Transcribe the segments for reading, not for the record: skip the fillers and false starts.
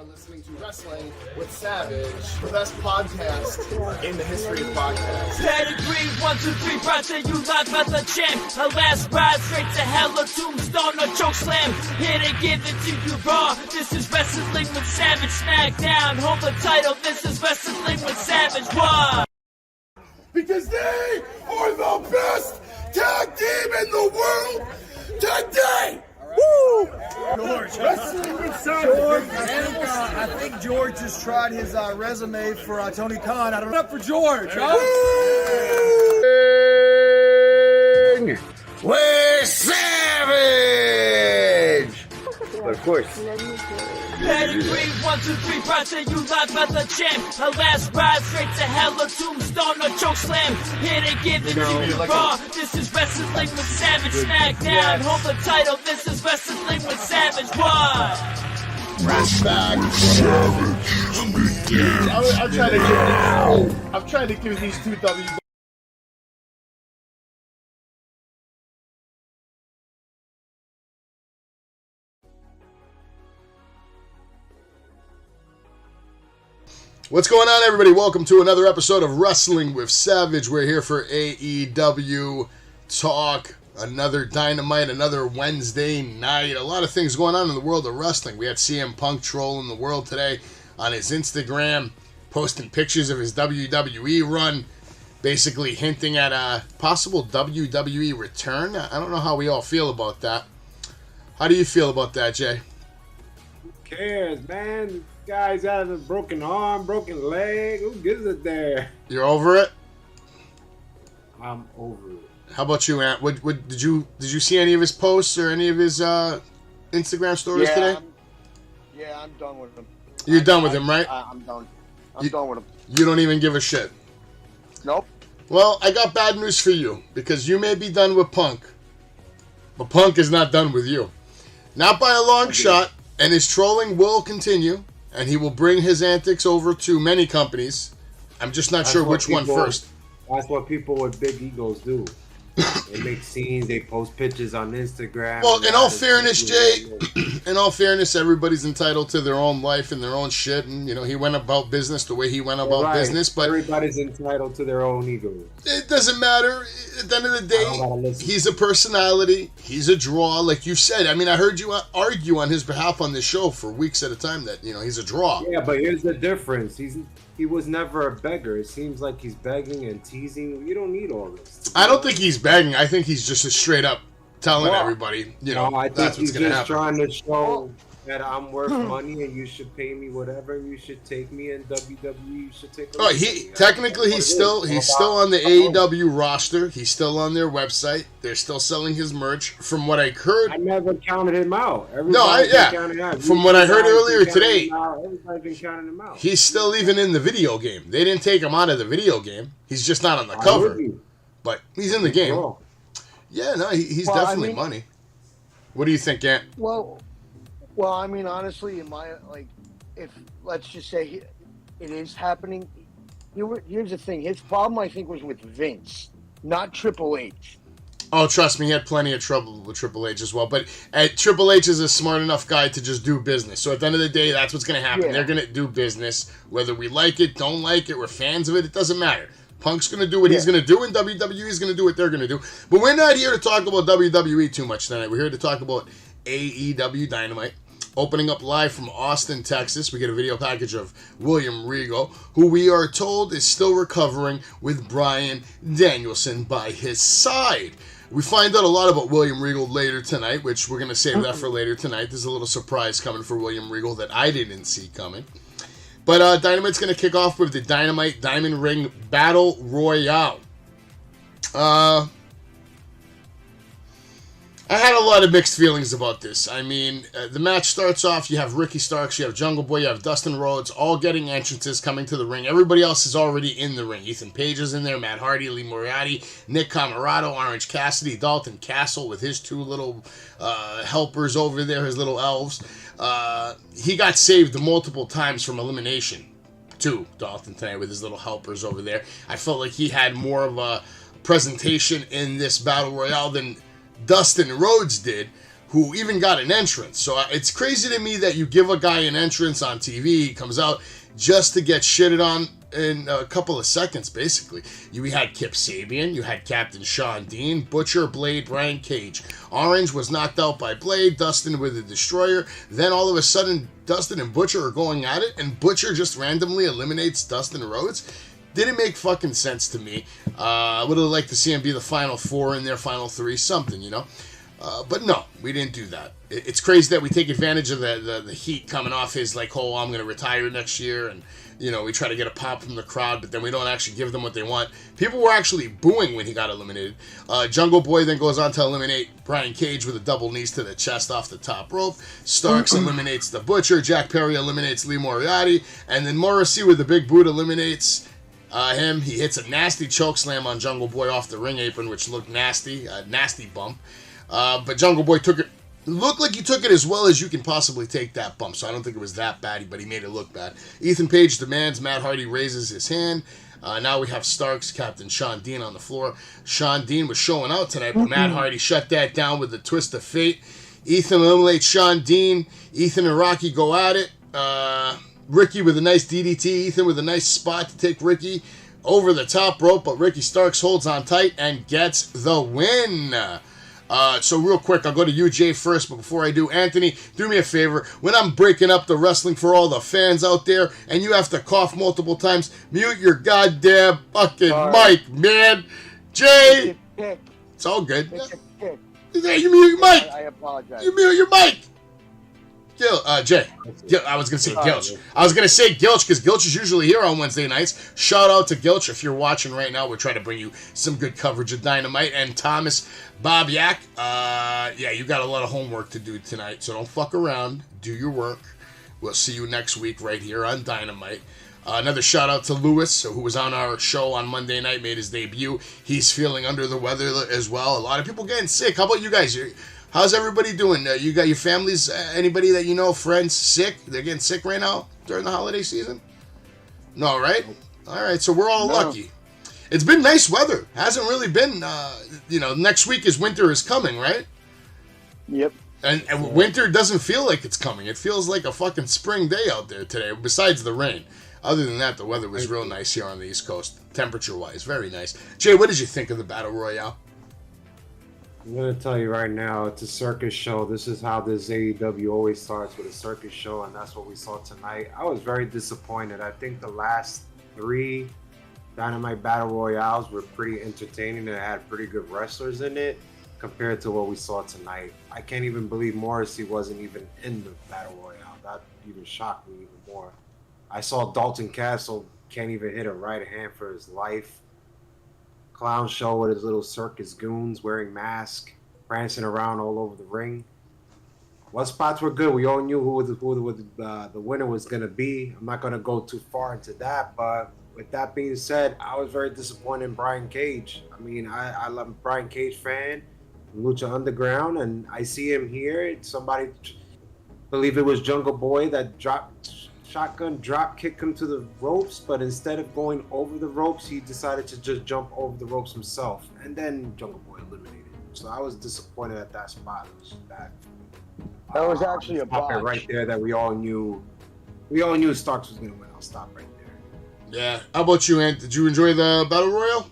are listening to Wrestling with Savage, the best podcast in the history of podcasts. Pedigree, 1, 2, 3, proud to you live as a champ. A last ride straight to hell, a tombstone, a choke slam. Here to give it to you raw. This is Wrestling with Savage, smackdown. Hold the title, this is Wrestling with Savage. Why? Because they are the best tag team in the world today! Woo! George. Wrestling with George. Savage. I think George just tried his resume for Tony Khan. I don't know. Up for George, huh? With Savage! But of course. Pedigree, 1, 2, 3, proud to you live as a champ. A last ride straight to hell, a tombstone, a choke slam. Here to give it to you raw. This is Wrestling with Savage, smackdown. Hold the title, this is Wrestling with Savage. Why? I'm trying to give these two W's. What's going on, everybody? Welcome to another episode of Wrestling with Savage. We're here for AEW talk, another Dynamite, another Wednesday night. A lot of things going on in the world of wrestling. We had CM Punk trolling the world today on his Instagram, posting pictures of his WWE run, basically hinting at a possible WWE return. I don't know how we all feel about that. How do you feel about that, Jay? Who cares, man? Guys out of a broken arm, broken leg. Who gives it there? You're over it? I'm over it. How about you, Ant? Did you see any of his posts or any of his Instagram stories today? I'm done with him. You're done with him, right? I'm done. I'm done with him. You don't even give a shit. Nope. Well, I got bad news for you, because you may be done with Punk, but Punk is not done with you. Not by a long shot, and his trolling will continue, and he will bring his antics over to many companies. I'm just not sure which one first. That's what people with big egos do. They make scenes, they post pictures on Instagram. Well, in all fairness, Jay, in all fairness, everybody's entitled to their own life and their own shit, and, you know, he went about business the way he went about business, but everybody's entitled to their own ego. It doesn't matter. At the end of the day, he's a personality. He's a draw, like you said. I mean, I heard you argue on his behalf on this show for weeks at a time that, you know, he's a draw. Yeah, but here's the difference. He was never a beggar. It seems like he's begging and teasing. You don't need all this. I don't think he's begging. I think he's just straight up telling everybody, you know, I think that's what's going to happen. He's trying to show that I'm worth money and you should pay me whatever. You should take me in WWE. You should take. Oh, technically he's still on the AEW roster. He's still on their website. They're still selling his merch. From what I heard, I never counted him out. From what I heard earlier today, everybody's been counting him out. he's still even in the video game. They didn't take him out of the video game. He's just not on the cover, but he's in the game. Yeah, no, he's definitely money. What do you think, Ant? Well, I mean, honestly, if let's just say it is happening, here's the thing. His problem, I think, was with Vince, not Triple H. Oh, trust me, he had plenty of trouble with Triple H as well. But Triple H is a smart enough guy to just do business. So at the end of the day, that's what's going to happen. Yeah. They're going to do business. Whether we like it, don't like it, we're fans of it, it doesn't matter. Punk's going to do what he's going to do, and WWE is going to do what they're going to do. But we're not here to talk about WWE too much tonight. We're here to talk about AEW Dynamite. Opening up live from Austin, Texas, we get a video package of William Regal, who we are told is still recovering with Bryan Danielson by his side. We find out a lot about William Regal later tonight, which we're going to save that for later tonight. There's a little surprise coming for William Regal that I didn't see coming. But Dynamite's going to kick off with the Dynamite Diamond Ring Battle Royale. I had a lot of mixed feelings about this. I mean, the match starts off, you have Ricky Starks, you have Jungle Boy, you have Dustin Rhodes, all getting entrances coming to the ring. Everybody else is already in the ring. Ethan Page is in there, Matt Hardy, Lee Moriarty, Nick Comoroto, Orange Cassidy, Dalton Castle with his two little helpers over there, his little elves. He got saved multiple times from elimination, too, Dalton tonight with his little helpers over there. I felt like he had more of a presentation in this Battle Royale than Dustin Rhodes did, who even got an entrance. So it's crazy to me that you give a guy an entrance on TV, he comes out just to get shitted on in a couple of seconds, basically. You had Kip Sabian, you had Captain Sean Dean, Butcher, Blade, Brian Cage. Orange was knocked out by Blade, Dustin with the Destroyer. Then all of a sudden, Dustin and Butcher are going at it, and Butcher just randomly eliminates Dustin Rhodes. Didn't make fucking sense to me. I would have liked to see him be the final four in their final three, something, you know. But no, we didn't do that. It's crazy that we take advantage of the heat coming off his, like, whole, I'm going to retire next year, and, you know, we try to get a pop from the crowd, but then we don't actually give them what they want. People were actually booing when he got eliminated. Jungle Boy then goes on to eliminate Brian Cage with a double knees to the chest off the top rope. Starks eliminates the Butcher. Jack Perry eliminates Lee Moriarty. And then Morrissey with the big boot eliminates him. He hits a nasty choke slam on Jungle Boy off the ring apron, which looked nasty. A nasty bump. But Jungle Boy took it. Looked like he took it as well as you can possibly take that bump, so I don't think it was that bad, but he made it look bad. Ethan Page demands, Matt Hardy raises his hand. Now we have Starks, Captain Sean Dean on the floor. Sean Dean was showing out tonight, but Matt Hardy shut that down with the twist of fate. Ethan eliminates Sean Dean. Ethan and Rocky go at it. Ricky with a nice DDT. Ethan with a nice spot to take Ricky over the top rope, but Ricky Starks holds on tight and gets the win. So real quick, I'll go to you, Jay, first, but before I do, Anthony, do me a favor. When I'm breaking up the wrestling for all the fans out there, and you have to cough multiple times, mute your goddamn fucking mic, man. Jay! It's all good. Yeah, you mute your mic. I apologize. You mute your mic. Jay. I was going to say Gilch. I was going to say Gilch because Gilch is usually here on Wednesday nights. Shout out to Gilch. If you're watching right now, we're trying to bring you some good coverage of Dynamite. And Thomas Bobyak, yeah, you got a lot of homework to do tonight, so don't fuck around. Do your work. We'll see you next week right here on Dynamite. Another shout out to Lewis, who was on our show on Monday night, made his debut. He's feeling under the weather as well. A lot of people getting sick. How about you guys? How's everybody doing? You got your families, anybody that you know, friends, sick? They're getting sick right now during the holiday season? No, right? All right, so we're all lucky. It's been nice weather. Hasn't really been, next week winter is coming, right? Yep. And winter doesn't feel like it's coming. It feels like a fucking spring day out there today, besides the rain. Other than that, the weather was real nice here on the East Coast, temperature-wise. Very nice. Jay, what did you think of the Battle Royale? I'm going to tell you right now, it's a circus show. This is how this AEW always starts, with a circus show, and that's what we saw tonight. I was very disappointed. I think the last 3 Dynamite Battle Royales were pretty entertaining and had pretty good wrestlers in it compared to what we saw tonight. I can't even believe Morrissey wasn't even in the Battle Royale. That even shocked me even more. I saw Dalton Castle can't even hit a right hand for his life. Clown show with his little circus goons wearing masks, prancing around all over the ring. What spots were good? We all knew who the winner was going to be. I'm not going to go too far into that, but with that being said, I was very disappointed in Brian Cage. I mean, I love a Brian Cage fan, Lucha Underground, and I see him here. Somebody, believe it was Jungle Boy, that shotgun drop kicked him to the ropes, but instead of going over the ropes, he decided to just jump over the ropes himself, and then Jungle Boy eliminated him. So I was disappointed at that spot. It was bad. That was actually a botch right there that we all knew Starks was going to win. I'll stop right there. Yeah. How about you, Ant? Did you enjoy the Battle Royale?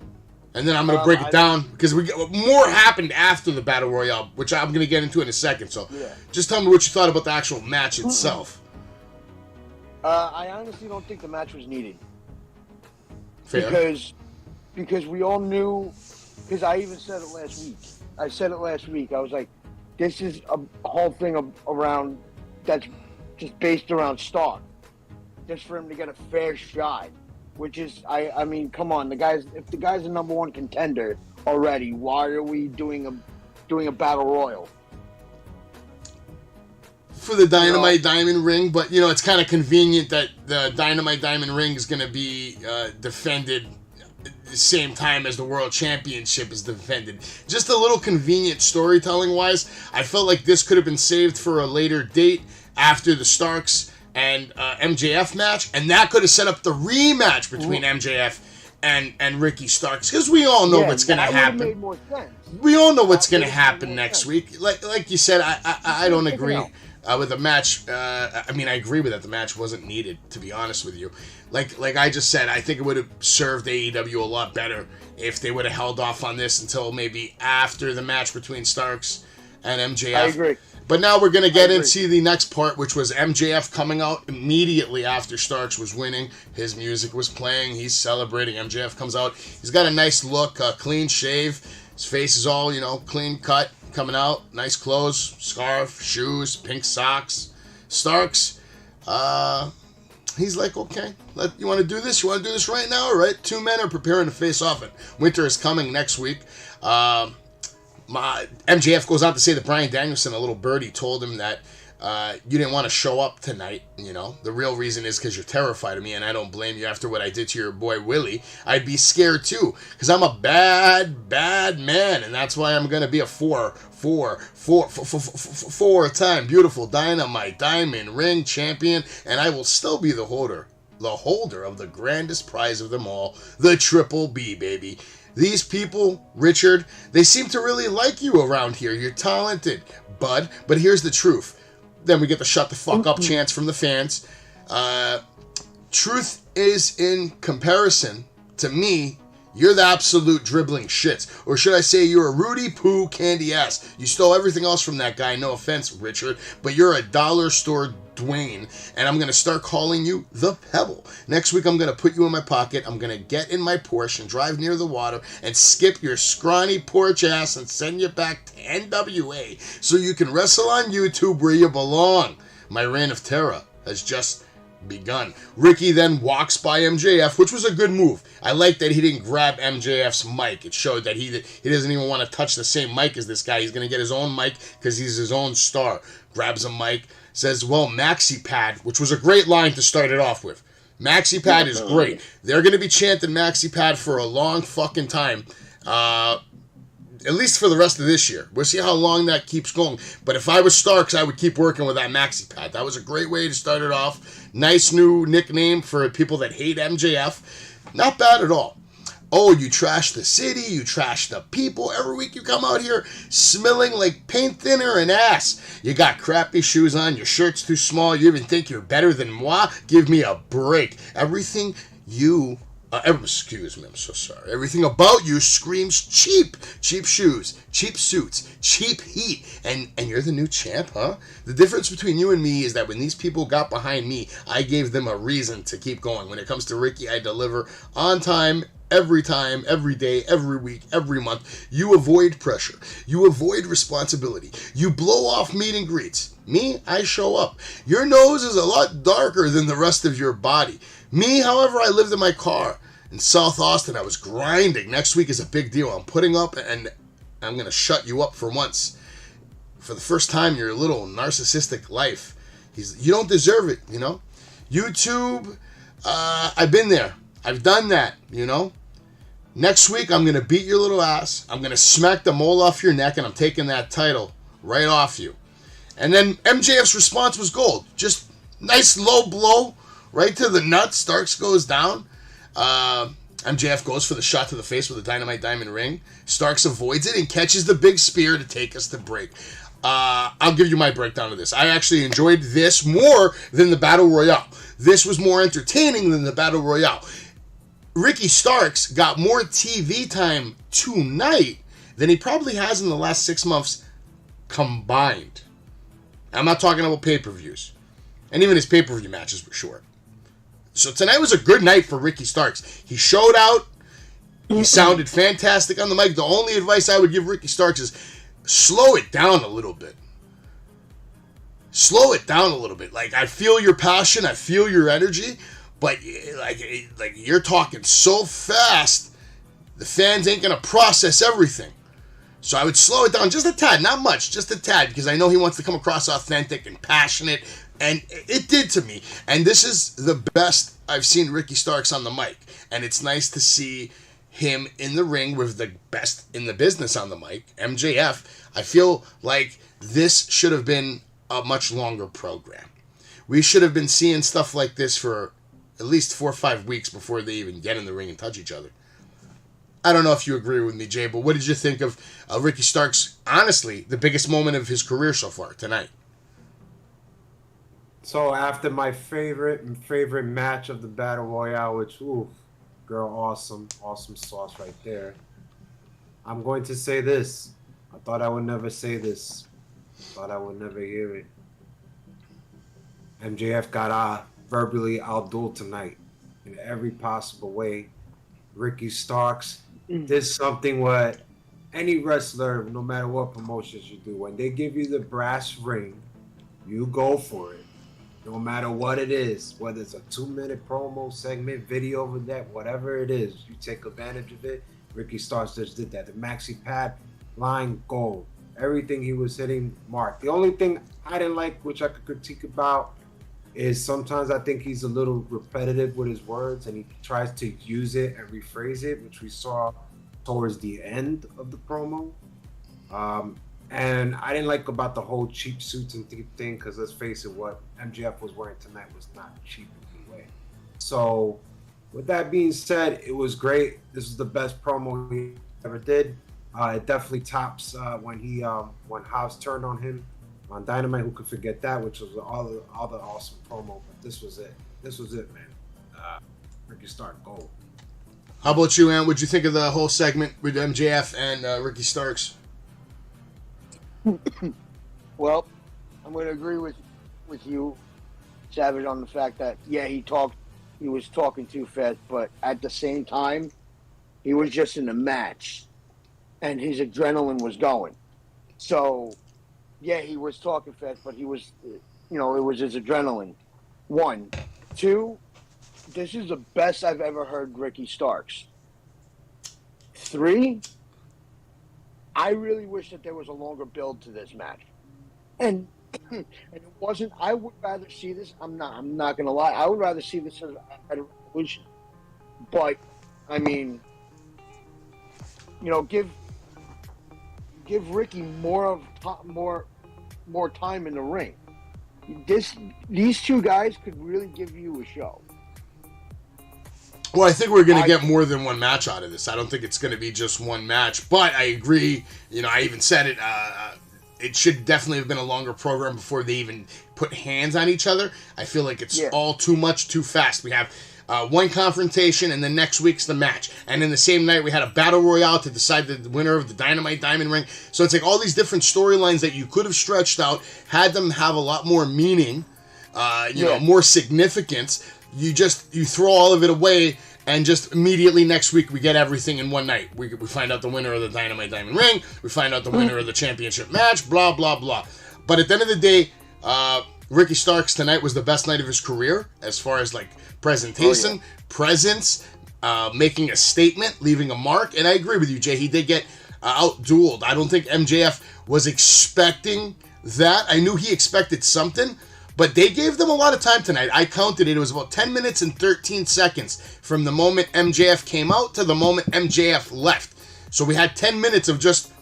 And then I'm going to break it down because more happened after the Battle Royale, which I'm going to get into in a second. So just tell me what you thought about the actual match itself. I honestly don't think the match was needed. Fair. Because we all knew, because I even said it last week. I said it last week. I was like, this is a whole thing around that's just based around Stark. Just for him to get a fair shot. Which is, I mean, come on, if the guy's a number 1 contender already, why are we doing a battle royal? For the Dynamite Diamond Ring, but it's kind of convenient that the Dynamite Diamond Ring is going to be defended the same time as the World Championship is defended. Just a little convenient storytelling wise. I felt like this could have been saved for a later date after the Starks and MJF match, and that could have set up the rematch between MJF and Ricky Starks, because we all know what's going to happen. That would have made more sense. we all know what's going to happen next week. Like you said, I don't agree with the match. I mean, I agree with that. The match wasn't needed, to be honest with you. Like I just said, I think it would have served AEW a lot better if they would have held off on this until maybe after the match between Starks and MJF. I agree. But now we're going to get into the next part, which was MJF coming out immediately after Starks was winning. His music was playing. He's celebrating. MJF comes out. He's got a nice look, clean shave. His face is all, clean cut, coming out. Nice clothes, scarf, shoes, pink socks. Starks, he's like, okay, you want to do this? You want to do this right now? All right, two men are preparing to face off. And Winter is coming next week. MJF goes on to say that Bryan Danielson, a little birdie, told him that you didn't want to show up tonight. The real reason is because you're terrified of me, and I don't blame you. After what I did to your boy Willie, I'd be scared too, because I'm a bad man, and that's why I'm gonna be a four-time beautiful Dynamite Diamond Ring champion, and I will still be the holder of the grandest prize of them all, the Triple B, baby. These people, Richard, they seem to really like you around here. You're talented, bud. But here's the truth. Then we get the shut the fuck up chants from the fans. Truth is, in comparison to me, you're the absolute dribbling shits. Or should I say you're a Rudy Poo candy ass. You stole everything else from that guy. No offense, Richard. But you're a dollar store Dwayne, and I'm going to start calling you the Pebble. Next week, I'm going to put you in my pocket. I'm going to get in my Porsche and drive near the water and skip your scrawny porch ass and send you back to NWA so you can wrestle on YouTube where you belong. My reign of terror has just begun. Ricky then walks by MJF, which was a good move. I like that he didn't grab MJF's mic. It showed that he doesn't even want to touch the same mic as this guy. He's going to get his own mic because he's his own star. Grabs a mic, says, well, Maxi Pad, which was a great line to start it off with. Maxi Pad is great. They're going to be chanting Maxi Pad for a long fucking time. At least for the rest of this year. We'll see how long that keeps going. But if I was Starks, I would keep working with that Maxi Pad. That was a great way to start it off. Nice new nickname for people that hate MJF. Not bad at all. Oh, you trash the city, you trash the people. Every week you come out here smelling like paint thinner and ass. You got crappy shoes on, your shirt's too small, you even think you're better than moi? Give me a break. Everything you... excuse me, I'm so sorry. Everything about you screams cheap. Cheap shoes, cheap suits, cheap heat. And you're the new champ, huh? The difference between you and me is that when these people got behind me, I gave them a reason to keep going. When it comes to Ricky, I deliver on time, every day, every week, every month. You avoid pressure. You avoid responsibility. You blow off meet and greets. Me, I show up. Your nose is a lot darker than the rest of your body. Me, however, I lived in my car in South Austin. I was grinding. Next week is a big deal. I'm putting up, and I'm going to shut you up for once. For the first time in your little narcissistic life. You don't deserve it, YouTube, I've been there. I've done that, Next week, I'm going to beat your little ass. I'm going to smack the mole off your neck, and I'm taking that title right off you. And then MJF's response was gold. Just nice low blow right to the nuts. Starks goes down. MJF goes for the shot to the face with a Dynamite Diamond Ring. Starks avoids it and catches the big spear to take us to break. I'll give you my breakdown of this. I actually enjoyed this more than the Battle Royale. This was more entertaining than the Battle Royale. Ricky Starks got more TV time tonight than he probably has in the last 6 months combined. I'm not talking about pay-per-views. And even his pay-per-view matches were short. So tonight was a good night for Ricky Starks. He showed out. He sounded fantastic on the mic. The only advice I would give Ricky Starks is slow it down a little bit. Slow it down a little bit. Like, I feel your passion. I feel your energy. But, like you're talking so fast, the fans ain't going to process everything. So I would slow it down just a tad. Not much, just a tad. Because I know he wants to come across authentic and passionate. And it did to me. And this is the best I've seen Ricky Starks on the mic. And it's nice to see him in the ring with the best in the business on the mic, MJF. I feel like this should have been a much longer program. We should have been seeing stuff like this for at least 4 or 5 weeks before they even get in the ring and touch each other. I don't know if you agree with me, Jay, but what did you think of Ricky Starks, honestly, the biggest moment of his career so far tonight? So after my favorite match of the Battle Royale, which, ooh, girl, awesome sauce right there. I'm going to say this. I thought I would never say this. Thought I would never hear it. MJF got verbally outdueled tonight in every possible way. Ricky Starks did something what any wrestler, no matter what promotions you do, when they give you the brass ring, you go for it. No matter what it is, whether it's a 2-minute promo segment, video over that, whatever it is, you take advantage of it. Ricky Starks just did that. The maxi pad, line, goal. Everything he was hitting, mark. The only thing I didn't like, which I could critique about, is sometimes I think he's a little repetitive with his words and he tries to use it and rephrase it, which we saw towards the end of the promo. And I didn't like about the whole cheap suits and thing, because let's face it, what MJF was wearing tonight was not cheap in any way. So with that being said, it was great. This is the best promo he ever did. It definitely tops when Hobbs turned on him on Dynamite. Who could forget that? Which was all the awesome promo. But this was it. This was it, man. Ricky Stark gold. How about you, Ann? What'd you think of the whole segment with MJF and Ricky Starks? Well, I'm going to agree with you, Savage, on the fact that, yeah, he was talking too fast, but at the same time, he was just in a match, and his adrenaline was going. So, yeah, he was talking fast, but he was, it was his adrenaline. 1. 2, this is the best I've ever heard Ricky Starks. 3, I really wish that there was a longer build to this match. And it wasn't. I would rather see this. I'm not gonna lie. I would rather see this as a revolution. But I mean, give Ricky more time in the ring. These two guys could really give you a show. Well, I think we're going to get more than one match out of this. I don't think it's going to be just one match. But I agree. I even said it. It should definitely have been a longer program before they even put hands on each other. I feel like it's all too much, too fast. We have one confrontation, and then next week's the match. And in the same night, we had a battle royale to decide the winner of the Dynamite Diamond Ring. So it's like all these different storylines that you could have stretched out, had them have a lot more meaning, more significance. You throw all of it away, and just immediately next week we get everything in one night. We find out the winner of the Dynamite Diamond Ring. We find out the winner of the championship match. Blah blah blah. But at the end of the day, Ricky Starks tonight was the best night of his career as far as like presentation, presence, making a statement, leaving a mark. And I agree with you, Jay. He did get out-dueled. I don't think MJF was expecting that. I knew he expected something. But they gave them a lot of time tonight. I counted it. It was about 10 minutes and 13 seconds from the moment MJF came out to the moment MJF left. So we had 10 minutes of just,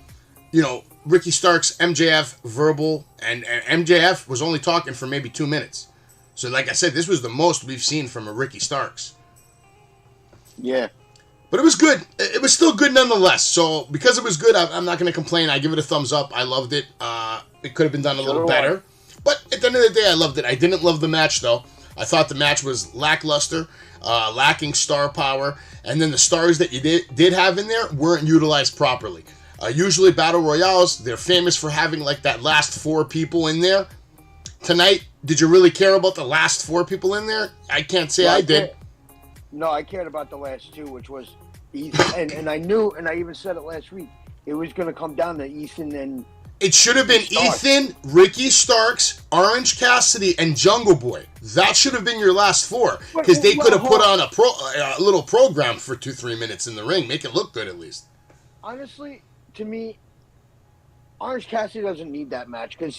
Ricky Starks, MJF, verbal, and MJF was only talking for maybe 2 minutes. So like I said, this was the most we've seen from a Ricky Starks. Yeah. But it was good. It was still good nonetheless. So because it was good, I'm not going to complain. I give it a thumbs up. I loved it. It could have been done a little better. But at the end of the day, I loved it. I didn't love the match, though. I thought the match was lackluster, lacking star power, and then the stars that you did have in there weren't utilized properly. Usually Battle Royales, they're famous for having like that last 4 people in there. Tonight, did you really care about the last 4 people in there? I can't say I did. No, I cared about the last 2, which was Ethan, and I knew, and I even said it last week, it was going to come down to Ethan and... It should have been Ethan, Ricky Starks, Orange Cassidy, and Jungle Boy. That should have been your last 4. Because they could have put on a little program for 2-3 minutes in the ring. Make it look good at least. Honestly, to me, Orange Cassidy doesn't need that match. Because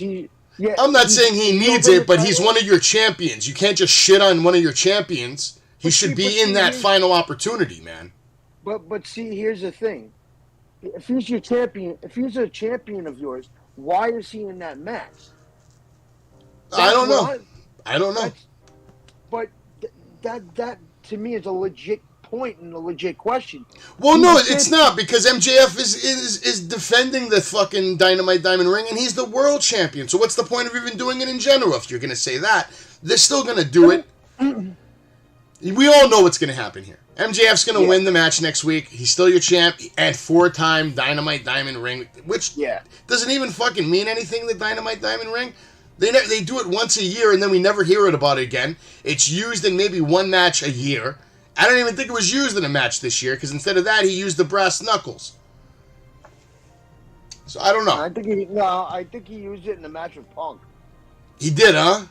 I'm not saying he needs it, but he's one of your champions. You can't just shit on one of your champions. He should be in that final opportunity, man. But see, here's the thing. If he's your champion, if he's a champion of yours, why is he in that match? I don't know. But that to me is a legit point and a legit question. Well, no, it's not, because MJF is defending the fucking Dynamite Diamond Ring, and he's the world champion. So what's the point of even doing it in general? If you're going to say that, they're still going to do it. We all know what's going to happen here. MJF's going to win the match next week. He's still your champ, and 4-time Dynamite Diamond Ring, which doesn't even fucking mean anything, the Dynamite Diamond Ring. They do it once a year, and then we never hear about it again. It's used in maybe one match a year. I don't even think it was used in a match this year, because instead of that, he used the brass knuckles. So I don't know. I think he used it in the match with Punk. He did, huh?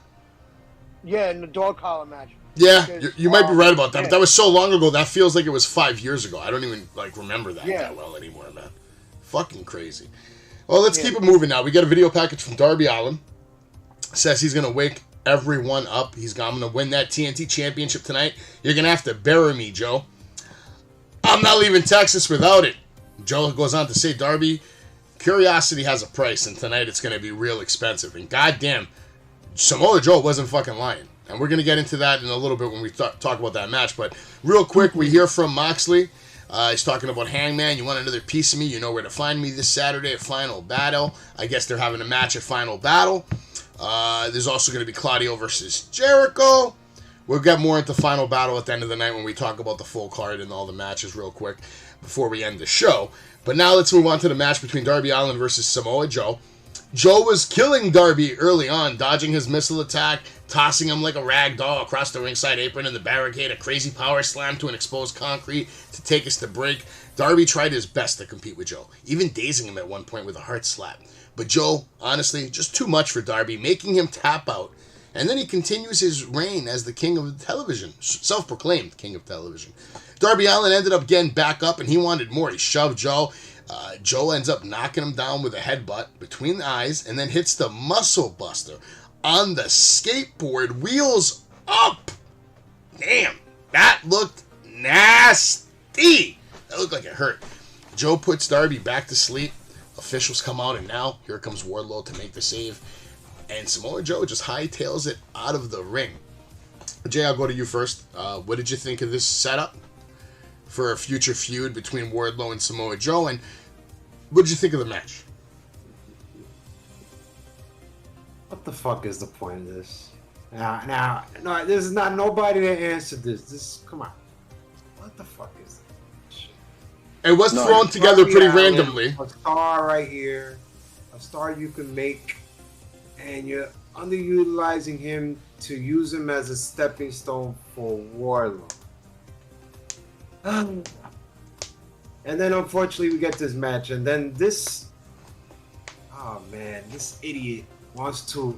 Yeah, in the dog collar match. Yeah, you might be right about that, but that was so long ago, that feels like it was 5 years ago. I don't even, remember that well anymore, man. Fucking crazy. Well, let's keep it moving now. We got a video package from Darby Allin. Says he's going to wake everyone up. He's going to win that TNT Championship tonight. You're going to have to bury me, Joe. I'm not leaving Texas without it. Joe goes on to say, Darby, curiosity has a price, and tonight it's going to be real expensive. And goddamn, Samoa Joe wasn't fucking lying. And we're going to get into that in a little bit when we talk about that match. But real quick, we hear from Moxley. He's talking about Hangman. You want another piece of me? You know where to find me this Saturday at Final Battle. I guess they're having a match at Final Battle. There's also going to be Claudio versus Jericho. We'll get more into Final Battle at the end of the night when we talk about the full card and all the matches real quick before we end the show. But now let's move on to the match between Darby Allin versus Samoa Joe. Joe was killing Darby early on, dodging his missile attack, tossing him like a rag doll across the ringside apron and the barricade, a crazy power slam to an exposed concrete to take us to break. Darby tried his best to compete with Joe, even dazing him at one point with a hard slap. But Joe, honestly, just too much for Darby, making him tap out. And then he continues his reign as the king of television, self-proclaimed king of television. Darby Allin ended up getting back up, and he wanted more. He shoved Joe. Joe ends up knocking him down with a headbutt between the eyes, and then hits the muscle buster on the skateboard, wheels up. Damn, that looked nasty. That looked like it hurt. Joe puts Darby back to sleep. Officials come out, and now here comes Wardlow to make the save. And Samoa Joe just hightails it out of the ring. Jay, I'll go to you first. What did you think of this setup for a future feud between Wardlow and Samoa Joe? And what did you think of the match? What the fuck is the point of this? Now, no, there's not nobody that answered this. Come on. What the fuck is this? It was thrown together pretty randomly. A star right here. A star you can make. And you're underutilizing him to use him as a stepping stone for Wardlow. And then unfortunately we get this match, and then this, oh man, this idiot wants to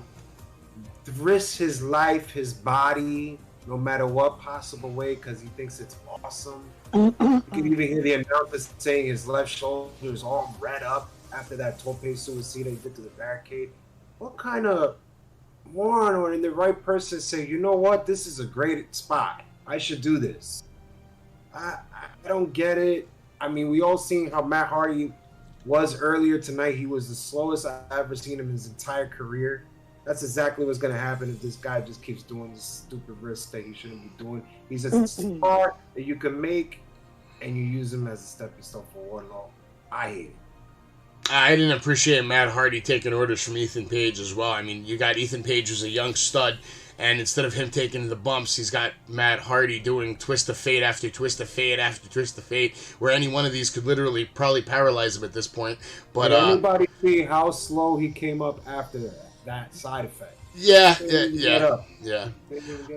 risk his life, his body, no matter what possible way, because he thinks it's awesome. You can even hear the announcer saying his left shoulder is all red up after that tope suicide he did to the barricade. What kind of moron or in the right person say, you know what, this is a great spot. I should do this. I don't get it. I mean, we all seen how Matt Hardy was earlier tonight. He was the slowest I've ever seen him in his entire career. That's exactly what's going to happen if this guy just keeps doing this stupid risk that he shouldn't be doing. He's a star that you can make, and you use him as a stepping stone for Wardlow. I hate it. I didn't appreciate Matt Hardy taking orders from Ethan Page as well. I mean, you got Ethan Page who's a young stud, and instead of him taking the bumps, he's got Matt Hardy doing twist of fate after twist of fate after twist of fate, where any one of these could literally probably paralyze him at this point. But did anybody see how slow he came up after that side effect? Yeah.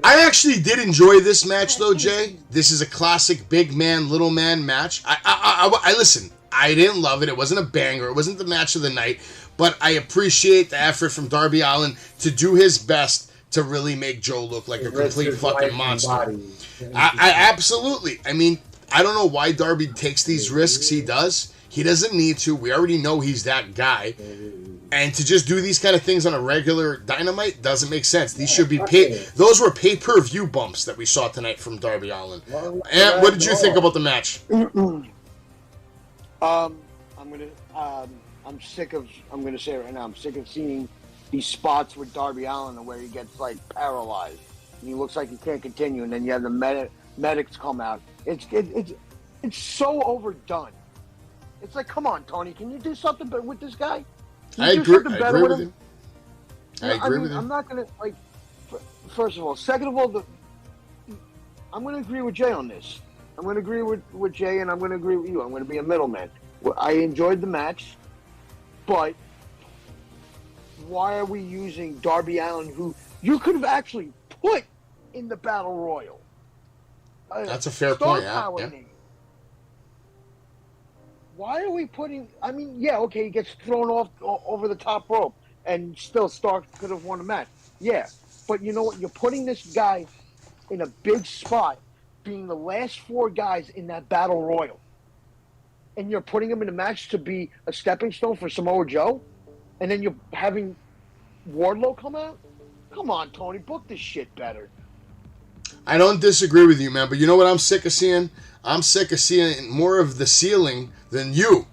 I actually did enjoy this match, though, Jay. This is a classic big man, little man match. I listen. I didn't love it. It wasn't a banger. It wasn't the match of the night. But I appreciate the effort from Darby Allin to do his best to really make Joe look like a complete fucking monster. I absolutely. I mean, I don't know why Darby takes these risks he does. He doesn't need to. We already know he's that guy. And to just do these kind of things on a regular Dynamite doesn't make sense. These should be those were pay-per-view bumps that we saw tonight from Darby Allin. And what did you think about the match? I'm gonna say it right now, I'm sick of seeing these spots with Darby Allin where he gets like paralyzed and he looks like he can't continue, and then you have the medics come out. It's so overdone. It's like, come on, Tony, can you do something with this guy? I agree with him. I agree with you. I'm not gonna like. First of all, second of all, I'm gonna agree with Jay on this. I'm gonna agree with Jay, and I'm gonna agree with you. I'm gonna be a middleman. I enjoyed the match, but why are we using Darby Allin, who you could have actually put in the Battle Royal? That's a fair point. Yeah. Why are we putting? I mean, yeah, okay, he gets thrown off over the top rope, and still Stark could have won the match. Yeah, but you know what? You're putting this guy in a big spot, being the last 4 guys in that Battle Royal, and you're putting him in a match to be a stepping stone for Samoa Joe, and then you're having Wardlow come out. Come on, Tony, book this shit better. I don't disagree with you, man, but you know what I'm sick of seeing? I'm sick of seeing more of the ceiling than you.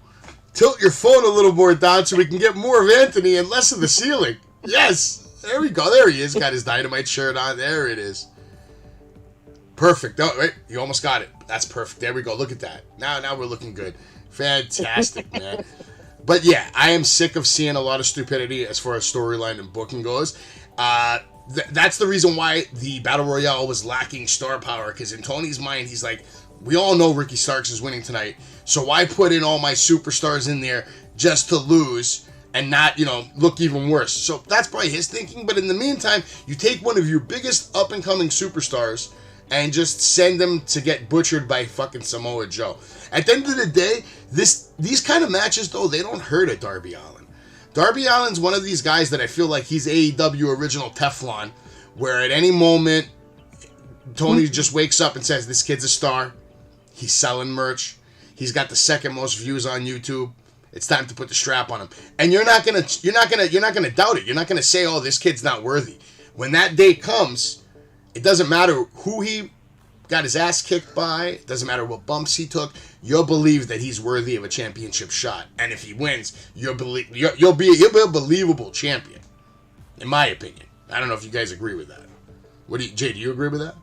Tilt your phone a little more down so we can get more of Anthony and less of the ceiling. Yes. There we go. There he is. Got his Dynamite shirt on. There it is. Perfect. Oh, wait. You almost got it. That's perfect. There we go. Look at that. Now we're looking good. Fantastic, man. But yeah, I am sick of seeing a lot of stupidity as far as storyline and booking goes. That's the reason why the Battle Royale was lacking star power, because in Tony's mind, he's like, we all know Ricky Starks is winning tonight, so why put in all my superstars in there just to lose and not, look even worse? So that's probably his thinking, but in the meantime, you take one of your biggest up-and-coming superstars and just send them to get butchered by fucking Samoa Joe. At the end of the day, these kind of matches, though, they don't hurt a Darby Allin. Darby Allin's one of these guys that I feel like he's AEW original Teflon, where at any moment, Tony just wakes up and says, this kid's a star. He's selling merch. He's got the second most views on YouTube. It's time to put the strap on him. And you're not gonna doubt it. You're not gonna say, oh, this kid's not worthy. When that day comes, it doesn't matter who he got his ass kicked by. It doesn't matter what bumps he took. You'll believe that he's worthy of a championship shot. And if he wins, you'll be a believable champion. In my opinion. I don't know if you guys agree with that. Jay, do you agree with that?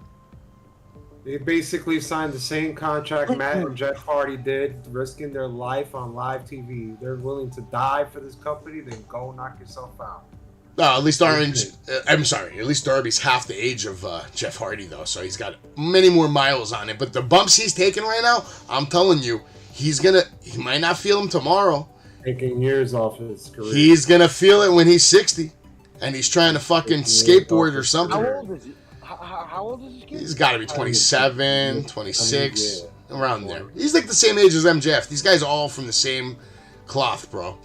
They basically signed the same contract Matt and Jeff Hardy did, risking their life on live TV. They're willing to die for this company, then go knock yourself out. At least at least Darby's half the age of Jeff Hardy, though, so he's got many more miles on it. But the bumps he's taking right now, I'm telling you, he might not feel them tomorrow. Taking years off his career. He's going to feel it when he's 60, and he's trying to fucking skateboard or something. How old is he? How old is this kid? He's got to be 27, 26, around there. He's like the same age as MJF. These guys are all from the same cloth, bro.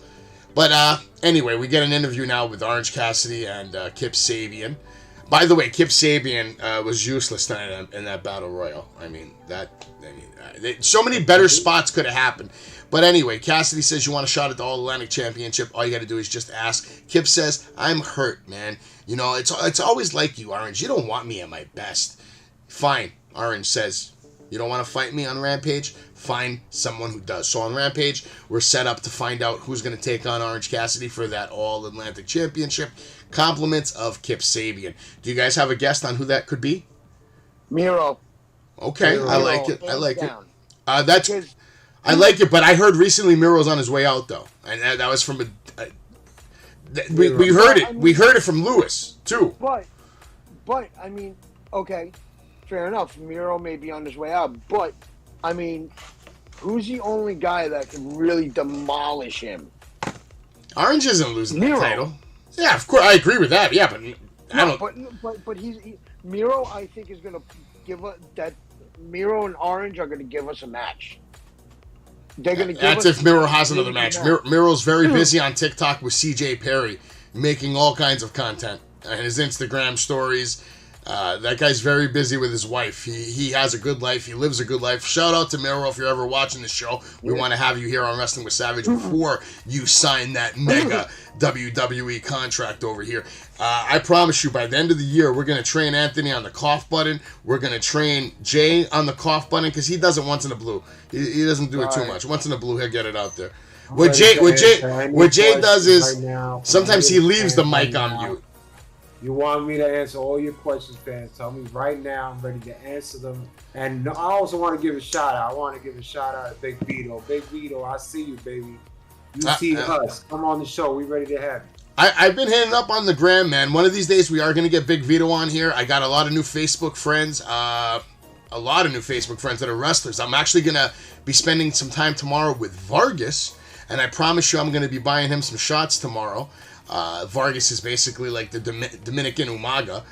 But anyway, we get an interview now with Orange Cassidy and Kip Sabian. By the way, Kip Sabian was useless tonight in that Battle Royal. So many better spots could have happened. But anyway, Cassidy says you want a shot at the All-Atlantic Championship. All you got to do is just ask. Kip says, I'm hurt, man. It's always like you, Orange. You don't want me at my best. Fine, Orange says. You don't want to fight me on Rampage? Find someone who does. So on Rampage, we're set up to find out who's going to take on Orange Cassidy for that All-Atlantic Championship. Compliments of Kip Sabian. Do you guys have a guess on who that could be? Miro. Okay, Miro. I like it. I like it. I like it, but I heard recently Miro's on his way out, though. And that was from we heard it. We heard it from Lewis, too. But, I mean, okay, fair enough. Miro may be on his way out, but, I mean, who's the only guy that can really demolish him? Orange isn't losing the title. Yeah, of course, I agree with that. Yeah, but I don't. But Miro, I think, is going to give us that. Miro and Orange are going to give us a match. They're going to give us. That's if Miro has another match. Miro's very busy on TikTok with CJ Perry, making all kinds of content and his Instagram stories. That guy's very busy with his wife. He has a good life. He lives a good life. Shout out to Miro if you're ever watching the show. We want to have you here on Wrestling with Savage before you sign that mega WWE contract over here. I promise you, by the end of the year, we're going to train Anthony on the cough button. We're going to train Jay on the cough button because he does it once in a blue. He doesn't do it too much. Once in a blue, he'll get it out there. What Jay does is sometimes he leaves the mic on mute. You want me to answer all your questions, fans. Tell me right now. I'm ready to answer them. And I also want to give a shout out. I want to give a shout out to Big Vito. Big Vito, I see you, baby. You see us. Come on the show. We ready to have you. I've been hitting up on the gram, man. One of these days we are going to get Big Vito on here. I got a lot of new Facebook friends. That are wrestlers. I'm actually going to be spending some time tomorrow with Vargas. And I promise you I'm going to be buying him some shots tomorrow. Vargas is basically like the Dominican Umaga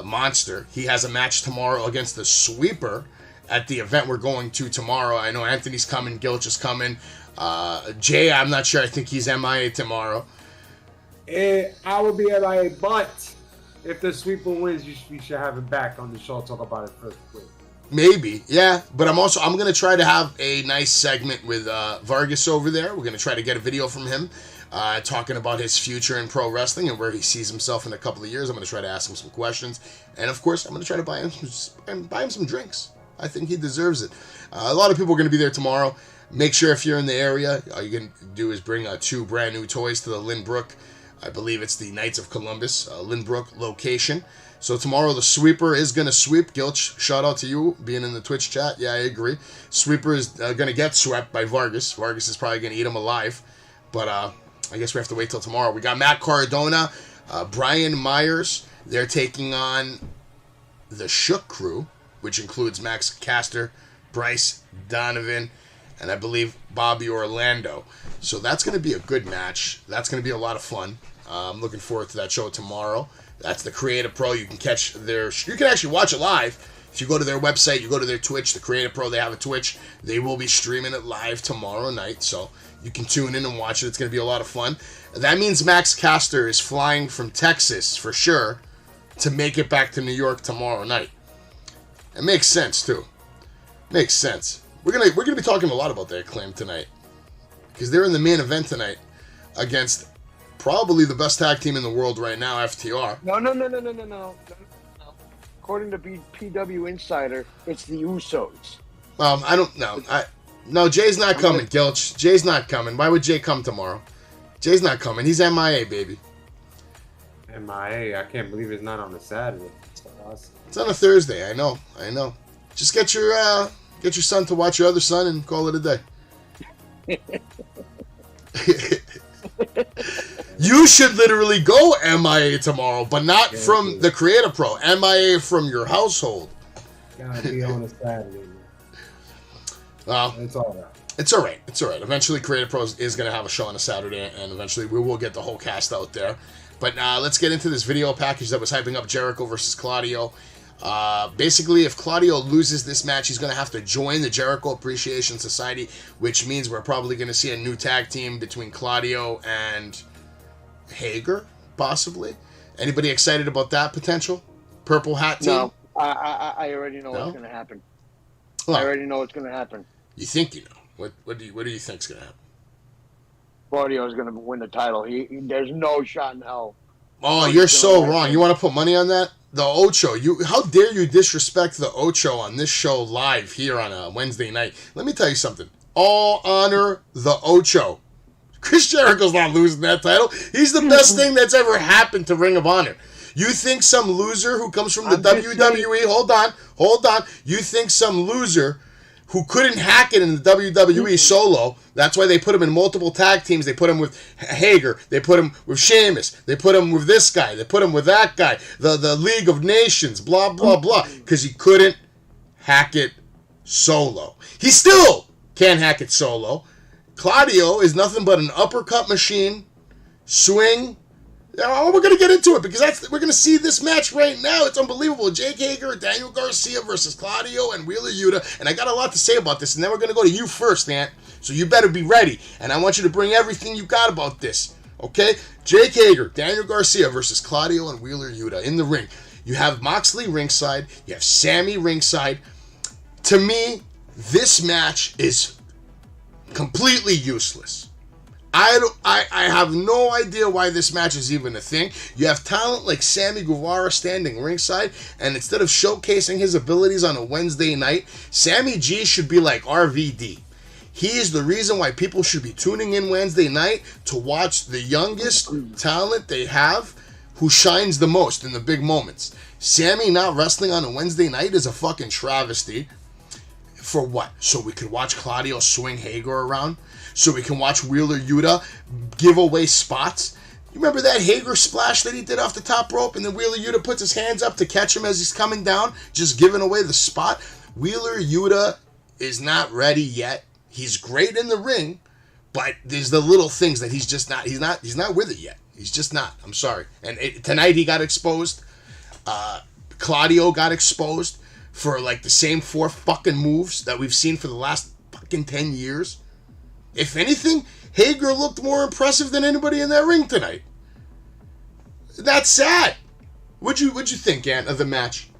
monster. He has a match tomorrow against the Sweeper at the event we're going to tomorrow. I know Anthony's coming, Gilch is coming. Jay, I'm not sure. I think he's MIA tomorrow. I will be MIA, but if the Sweeper wins, we should have him back on the show. Talk about it first. Maybe, yeah. But I'm going to try to have a nice segment with Vargas over there. We're going to try to get a video from him talking about his future in pro wrestling and where he sees himself in a couple of years. I'm going to try to ask him some questions. And, of course, I'm going to try to buy him some drinks. I think he deserves it. A lot of people are going to be there tomorrow. Make sure if you're in the area, all you can do is bring 2 brand new toys to the Lynbrook. I believe it's the Knights of Columbus, Lynbrook location. So tomorrow the Sweeper is going to sweep. Gilch, shout out to you being in the Twitch chat. Yeah, I agree. Sweeper is going to get swept by Vargas. Vargas is probably going to eat him alive. But I guess we have to wait till tomorrow. We got Matt Cardona, Brian Myers. They're taking on the Shook Crew, which includes Max Caster, Bryce Donovan, and I believe Bobby Orlando. So that's going to be a good match. That's going to be a lot of fun. I'm looking forward to that show tomorrow. That's the Creative Pro. You can catch you can actually watch it live. If you go to their website, you go to their Twitch, the Creative Pro, they have a Twitch. They will be streaming it live tomorrow night. So you can tune in and watch it. It's going to be a lot of fun. That means Max Caster is flying from Texas for sure to make it back to New York tomorrow night. It makes sense too. Makes sense. We're gonna be talking a lot about their Acclaim tonight because they're in the main event tonight against probably the best tag team in the world right now, FTR. No. According to PW Insider, it's the Usos. I don't know. No, Jay's not coming, Gilch. Jay's not coming. Why would Jay come tomorrow? Jay's not coming. He's MIA, baby. MIA? I can't believe it's not on a Saturday. It's on a Thursday. I know. Just get your son to watch your other son and call it a day. You should literally go MIA tomorrow, but not from the Creative Pro. MIA from your household. Gotta be on a Saturday, man. Well, it's all right. It's all right. Eventually, Creative Pro is going to have a show on a Saturday, and eventually we will get the whole cast out there. But let's get into this video package that was hyping up Jericho versus Claudio. Basically, if Claudio loses this match, he's going to have to join the Jericho Appreciation Society, which means we're probably going to see a new tag team between Claudio and Hager, possibly. Anybody excited about that potential? Purple hat team? No, I already know what's going to happen. Well, I already know what's going to happen. You think you know? What do you think's going to happen? Claudio is going to win the title. There's no shot in hell. Oh, you're so wrong. You want to put money on that? The Ocho. How dare you disrespect the Ocho on this show live here on a Wednesday night? Let me tell you something. All honor the Ocho. Chris Jericho's not losing that title. He's the best thing that's ever happened to Ring of Honor. You think some loser who comes from the WWE... Hold on. You think some loser who couldn't hack it in the WWE solo, that's why they put him in multiple tag teams. They put him with Hager. They put him with Sheamus. They put him with this guy. They put him with that guy. The League of Nations, blah, blah, blah. Because he couldn't hack it solo. He still can't hack it solo. Claudio is nothing but an uppercut machine, swing. We're going to get into it because we're going to see this match right now. It's unbelievable. Jake Hager, Daniel Garcia versus Claudio and Wheeler Yuta. And I got a lot to say about this. And then we're going to go to you first, Ant. So you better be ready. And I want you to bring everything you got about this. Okay? Jake Hager, Daniel Garcia versus Claudio and Wheeler Yuta in the ring. You have Moxley ringside. You have Sammy ringside. To me, this match is completely useless. I have no idea why this match is even a thing. You have talent like Sammy Guevara standing ringside, and instead of showcasing his abilities on a Wednesday night, Sammy G should be like RVD. He is the reason why people should be tuning in Wednesday night to watch the youngest talent they have, who shines the most in the big moments. Sammy not wrestling on a Wednesday night is a fucking travesty. For what? So we could watch Claudio swing Hager around? So we can watch Wheeler Yuta give away spots? You remember that Hager splash that he did off the top rope, and then Wheeler Yuta puts his hands up to catch him as he's coming down, just giving away the spot? Wheeler Yuta is not ready yet. He's great in the ring, but there's the little things that he's just not. He's not with it yet. He's just not. I'm sorry. And tonight he got exposed. Claudio got exposed for like the same 4 fucking moves that we've seen for the last fucking 10 years. If anything, Hager looked more impressive than anybody in that ring tonight. That's sad. What'd you think, Ant, of the match?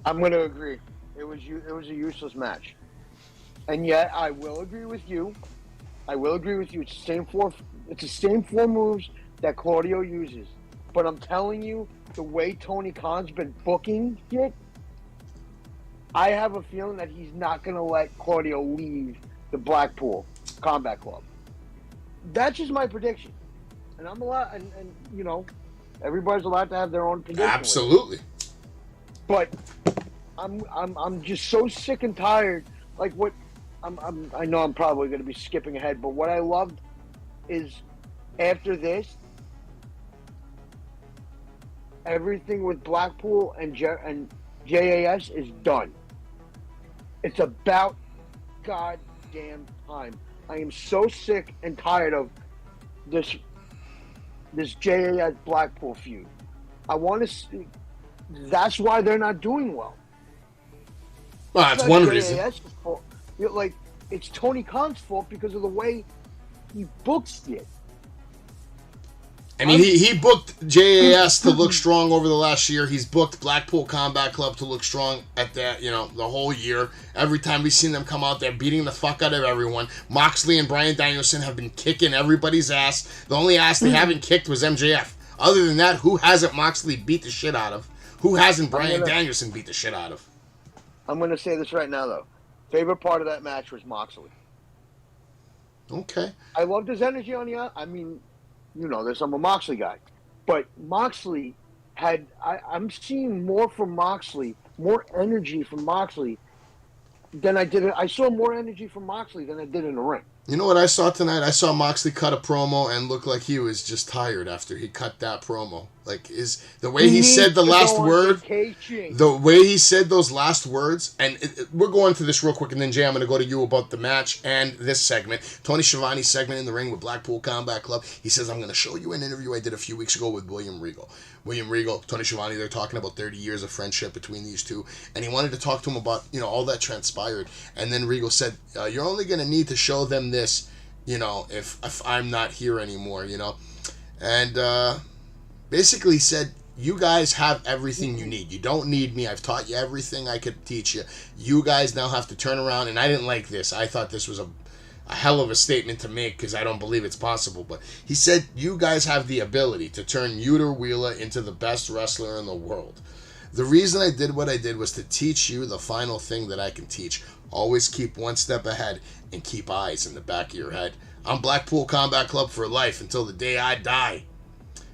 I'm going to agree. It was a useless match. And yet, I will agree with you. It's the same 4 moves that Claudio uses. But I'm telling you, the way Tony Khan's been booking it, I have a feeling that he's not going to let Claudio leave the Blackpool Combat Club. That's just my prediction. And I'm allowed, and you know, everybody's allowed to have their own prediction. Absolutely. But I'm just so sick and tired. Like what I know I'm probably going to be skipping ahead, but what I loved is after this, everything with Blackpool and JAS is done. It's about goddamn time. I am so sick and tired of this JAS Blackpool feud. I want to see. That's why they're not doing well. Well, that's one reason. Fault. Like, it's Tony Khan's fault because of the way he books it. I mean, he booked JAS to look strong over the last year. He's booked Blackpool Combat Club to look strong at that, the whole year. Every time we've seen them come out there beating the fuck out of everyone. Moxley and Bryan Danielson have been kicking everybody's ass. The only ass they haven't kicked was MJF. Other than that, who hasn't Moxley beat the shit out of? Who hasn't Bryan Danielson beat the shit out of? I'm going to say this right now, though. Favorite part of that match was Moxley. Okay. I loved his energy on the... I mean... I'm a Moxley guy. But Moxley had... I'm seeing more from Moxley, more energy from Moxley than I did... I saw more energy from Moxley than I did in the ring. You know what I saw tonight? I saw Moxley cut a promo and look like he was just tired after he cut that promo. Like, the way he said the last word... The way he said those last words... And we're going to this real quick, and then, Jay, I'm going to go to you about the match and this segment. Tony Schiavone's segment in the ring with Blackpool Combat Club. He says, I'm going to show you an interview I did a few weeks ago with William Regal. William Regal, Tony Schiavone, they're talking about 30 years of friendship between these two. And he wanted to talk to him about, all that transpired. And then Regal said, you're only going to need to show them this, if I'm not here anymore, And basically said, you guys have everything you need. You don't need me. I've taught you everything I could teach you. You guys now have to turn around. And I didn't like this. I thought this was a hell of a statement to make because I don't believe it's possible. But he said, you guys have the ability to turn Yuta Wheeler into the best wrestler in the world. The reason I did what I did was to teach you the final thing that I can teach. Always keep one step ahead and keep eyes in the back of your head. I'm Blackpool Combat Club for life until the day I die.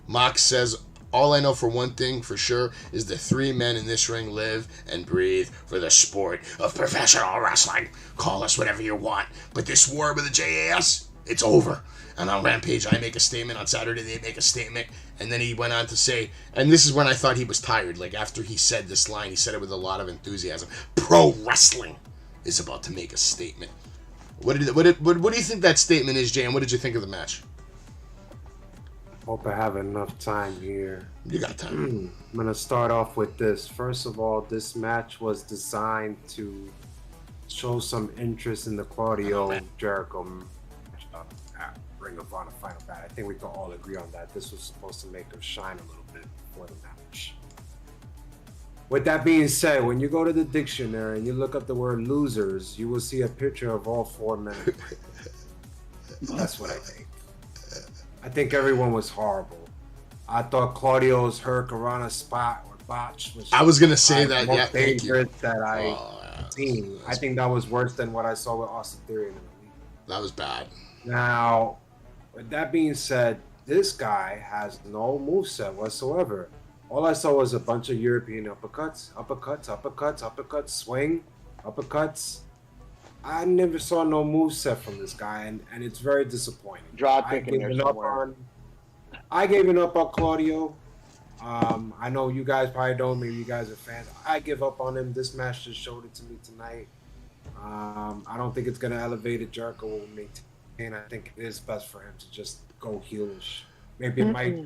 Mox says, all I know for one thing for sure is the 3 men in this ring live and breathe for the sport of professional wrestling. Call us whatever you want. But this war with the JAS, it's over. And on Rampage, I make a statement. On Saturday, they make a statement. And then he went on to say, and this is when I thought he was tired. Like, after he said this line, he said it with a lot of enthusiasm. Pro wrestling is about to make a statement. What do you think that statement is, Jay? And what did you think of the match? Hope I have enough time here. You got time. I'm going to start off with this. First of all, this match was designed to show some interest in the Claudio Jericho match at Ring of Honor Final Battle. I think we can all agree on that. This was supposed to make him shine a little bit before the match. With that being said, when you go to the dictionary and you look up the word losers, you will see a picture of all 4 men. That's what I think. I think everyone was horrible. I thought Claudio's Hurricanrana spot or botch was... I was going to say that, yeah, thank you. That I've seen. I think that was worse than what I saw with Austin Theory in the league. That was bad. Now, with that being said, This guy has no moveset whatsoever. All I saw was a bunch of European uppercuts, swing, uppercuts. I never saw no moveset from this guy, and it's very disappointing. I gave it up on Claudio. I know you guys probably don't. Maybe you guys are fans. I give up on him. This match just showed it to me tonight. I don't think it's going to elevate it. Jericho will maintain. I think it is best for him to just go heelish. Maybe it might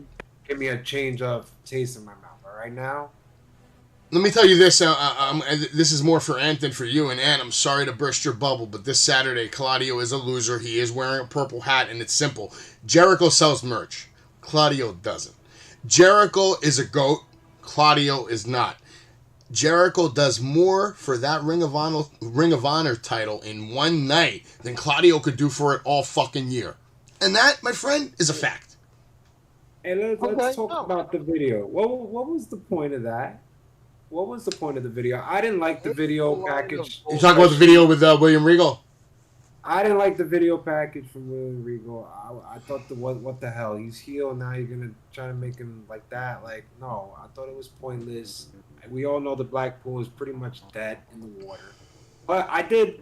give me a change of taste in my mouth. But right now, let me tell you this. This is more for Ant than for you. And Ant, I'm sorry to burst your bubble, but this Saturday, Claudio is a loser. He is wearing a purple hat, and it's simple. Jericho sells merch. Claudio doesn't. Jericho is a GOAT. Claudio is not. Jericho does more for that Ring of Honor title in one night than Claudio could do for it all fucking year. And that, my friend, is a fact. Hey, let's talk about the video. What was the point of that? What was the point of the video? I didn't like the video package. You talking about the video with William Regal? I didn't like the video package from William Regal. I thought, what the hell? He's heel, now you're going to try to make him like that? Like, no, I thought it was pointless. We all know the Blackpool is pretty much dead in the water. But I did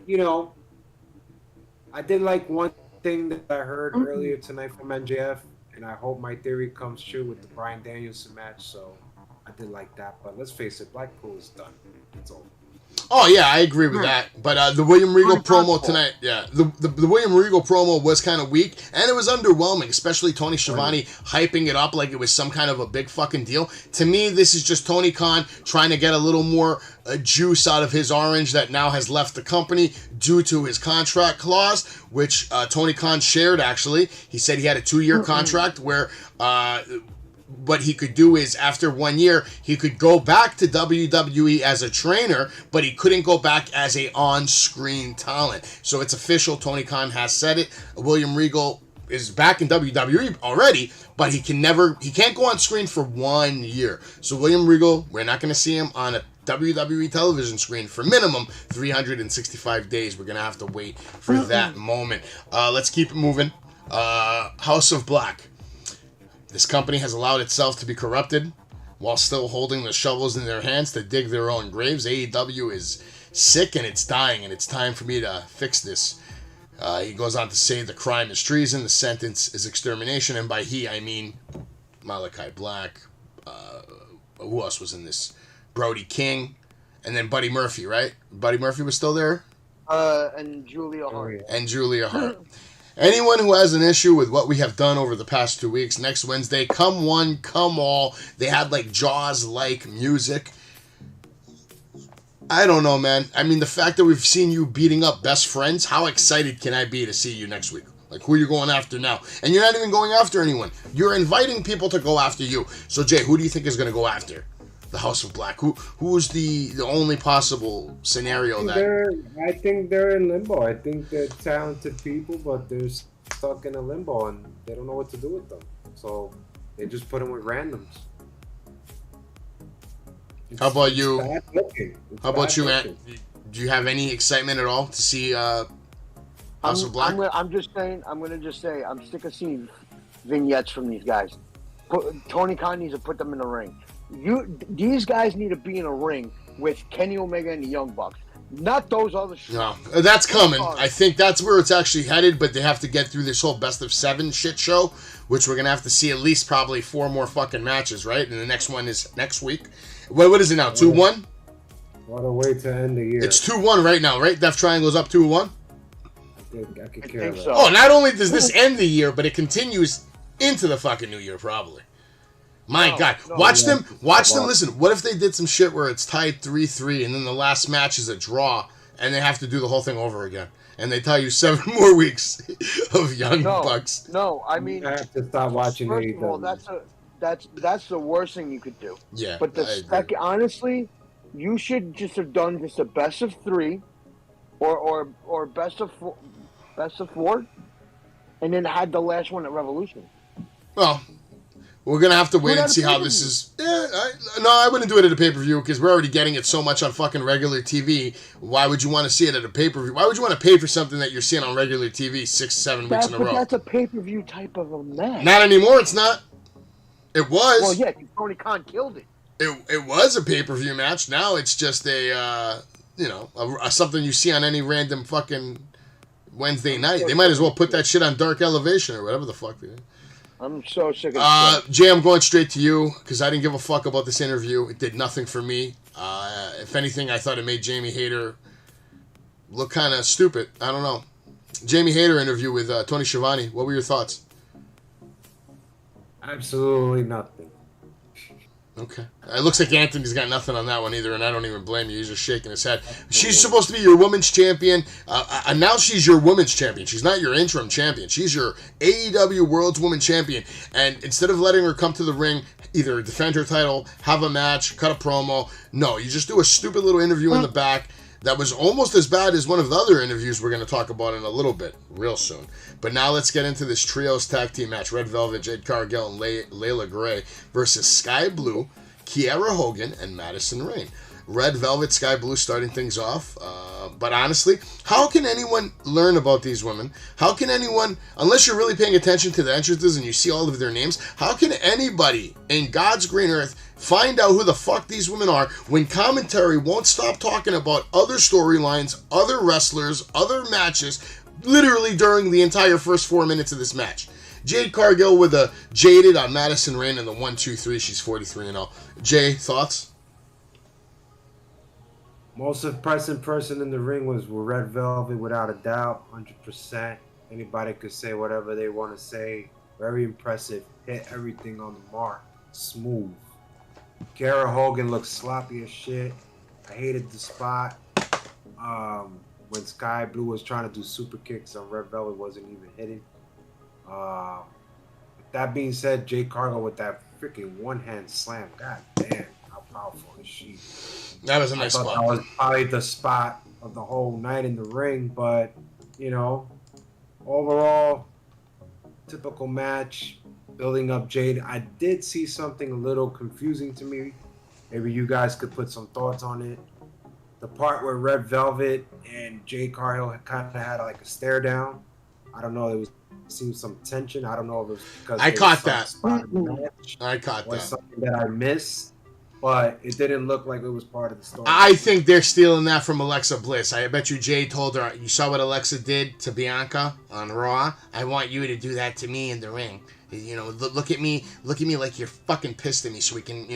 like one thing that I heard earlier tonight from MJF, and I hope my theory comes true with the Bryan Danielson match, so I did like that. But let's face it, Blackpool is done. It's over. Oh, yeah, I agree with that. But the William Regal promo tonight, the William Regal promo was kind of weak, and it was underwhelming, especially Tony Schiavone hyping it up like it was some kind of a big fucking deal. To me, this is just Tony Khan trying to get a little more juice out of his orange that now has left the company due to his contract clause, which Tony Khan shared, actually. He said he had a 2-year contract where... what he could do is, after 1 year, he could go back to WWE as a trainer, but he couldn't go back as a on-screen talent. So it's official. Tony Khan has said it. William Regal is back in WWE already, but he can't go on screen for 1 year. So William Regal, we're not going to see him on a WWE television screen for minimum 365 days. We're going to have to wait for that moment. Let's keep it moving. House of Black. This company has allowed itself to be corrupted while still holding the shovels in their hands to dig their own graves. AEW is sick and it's dying, and it's time for me to fix this. He goes on to say the crime is treason, the sentence is extermination, and by he, I mean Malachi Black. Who else was in this? Brody King, and then Buddy Murphy, right? Buddy Murphy was still there? And Julia Hart. And Julia Hart. Anyone who has an issue with what we have done over the past 2 weeks, next Wednesday, come one, come all. They had like Jaws-like music. I don't know, man. I mean, the fact that we've seen you beating up best friends, how excited can I be to see you next week? Like, who are you going after now? And you're not even going after anyone. You're inviting people to go after you. So, Jay, who do you think is going to go after the House of Black? Who's the only possible scenario I think they're in limbo. I think they're talented people, but they're stuck in a limbo and they don't know what to do with them. So they just put them with randoms. How about you? How about you, Ant? Do you have any excitement at all to see House of Black? I'm going to just say, I'm sick of seeing vignettes from these guys. Tony Khan needs to put them in the ring. These guys need to be in a ring with Kenny Omega and the Young Bucks, not those other shit. No, that's coming. I think that's where it's actually headed, but they have to get through this whole best of 7 shit show, which we're going to have to see at least probably 4 more fucking matches, right? And the next one is next week. What is it now, 2-1? What a way to end the year. It's 2-1 right now, right? Death Triangle's up 2-1? I could care about so. Oh, not only does this end the year, but it continues into the fucking new year, probably. My God. Watch them. Listen, what if they did some shit where it's tied 3-3 and then the last match is a draw and they have to do the whole thing over again? And they tell you 7 more weeks of Young Bucks. No, I mean, I have to stop watching first AEW. of all, that's the worst thing you could do. Yeah. But the second, honestly, you should just have done just a best of 3 or best of 4, and then had the last one at Revolution. Well, we're going to have to wait and see how this is. Yeah, No, I wouldn't do it at a pay-per-view because we're already getting it so much on fucking regular TV. Why would you want to see it at a pay-per-view? Why would you want to pay for something that you're seeing on regular TV 6-7 weeks in a row? But that's a pay-per-view type of a match. Not anymore, it's not. It was. Well, yeah, Tony Khan killed it. It was a pay-per-view match. Now it's just a something you see on any random fucking Wednesday night. They might as well put that shit on Dark Elevation or whatever the fuck they do. I'm so sick of Jay, I'm going straight to you because I didn't give a fuck about this interview. It did nothing for me. If anything, I thought it made Jamie Hayter look kind of stupid. I don't know. Jamie Hayter interview with Tony Schiavone. What were your thoughts? Absolutely nothing. Okay. It looks like Anthony's got nothing on that one either, and I don't even blame you. He's just shaking his head. She's supposed to be your women's champion. And now she's your women's champion. She's not your interim champion. She's your AEW World's Women's Champion. And instead of letting her come to the ring, either defend her title, have a match, cut a promo, no, you just do a stupid little interview in the back that was almost as bad as one of the other interviews we're going to talk about in a little bit, real soon. But now let's get into this trios tag team match. Red Velvet, Jade Cargill, and Layla Gray versus Sky Blue, Kiera Hogan, and Madison Rayne. Red Velvet, Sky Blue starting things off. But honestly, how can anyone learn about these women? How can anyone, unless you're really paying attention to the entrances and you see all of their names, how can anybody in God's green earth find out who the fuck these women are when commentary won't stop talking about other storylines, other wrestlers, other matches, literally during the entire first 4 minutes of this match? Jade Cargill with a jaded on Madison Rayne in the 1-2-3. She's 43-0. Jay, thoughts? Most impressive person in the ring was Red Velvet, without a doubt, 100%. Anybody could say whatever they want to say. Very impressive. Hit everything on the mark. Smooth. Kiera Hogan looked sloppy as shit. I hated the spot. When Sky Blue was trying to do super kicks on Red Velvet, wasn't even hitting. With that being said, Jade Cargill with that freaking one-hand slam. God damn, how powerful is she? That was a nice spot. That was probably the spot of the whole night in the ring, but, overall, typical match, building up Jade. I did see something a little confusing to me. Maybe you guys could put some thoughts on it. The part where Red Velvet and Jade Cargill kind of had like a stare down. I don't know. Seemed some tension. I don't know if it was because I caught that. I caught that. Something that I missed, but it didn't look like it was part of the story. I think they're stealing that from Alexa Bliss. I bet you Jay told her, you saw what Alexa did to Bianca on Raw? I want you to do that to me in the ring. Look at me like you're fucking pissed at me so we can,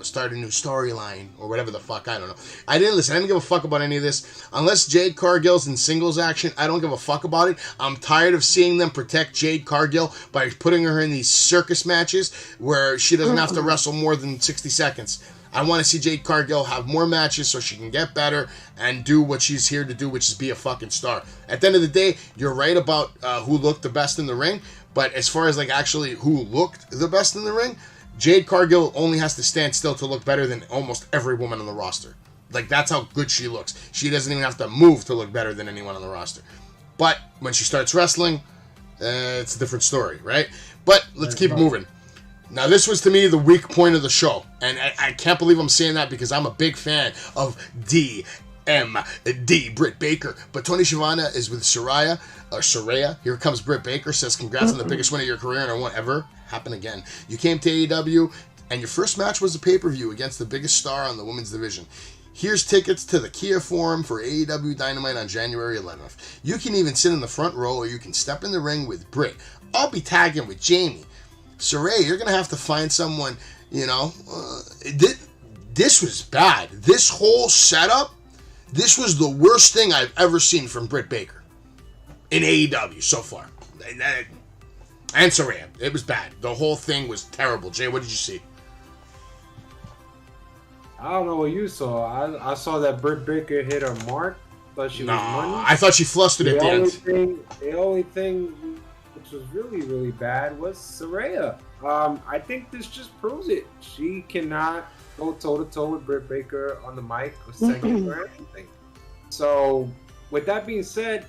start a new storyline or whatever the fuck. I don't know. I didn't give a fuck about any of this. Unless Jade Cargill's in singles action, I don't give a fuck about it. I'm tired of seeing them protect Jade Cargill by putting her in these circus matches where she doesn't have to wrestle more than 60 seconds. I want to see Jade Cargill have more matches so she can get better and do what she's here to do, which is be a fucking star. At the end of the day, you're right about who looked the best in the ring, but as far as actually who looked the best in the ring, Jade Cargill only has to stand still to look better than almost every woman on the roster. That's how good she looks. She doesn't even have to move to look better than anyone on the roster. But when she starts wrestling, it's a different story, right? But let's keep moving. Now, this was, to me, the weak point of the show. And I can't believe I'm saying that because I'm a big fan of DMD, Britt Baker. But Tony Schiavone is with Saraya. Here comes Britt Baker, says, congrats on the biggest win of your career, and it won't ever happen again. You came to AEW, and your first match was a pay-per-view against the biggest star on the women's division. Here's tickets to the Kia Forum for AEW Dynamite on January 11th. You can even sit in the front row, or you can step in the ring with Britt. I'll be tagging with Jamie. Saraya, you're going to have to find someone, this was bad. This whole setup, this was the worst thing I've ever seen from Britt Baker in AEW so far. And Saraya, it was bad. The whole thing was terrible. Jay, what did you see? I don't know what you saw. I saw that Britt Baker hit her mark. Thought she was money. I thought she flustered at the end. The only thing which was really, really bad was Saraya. I think this just proves it. She cannot go toe-to-toe with Britt Baker on the mic or second or anything. So, with that being said,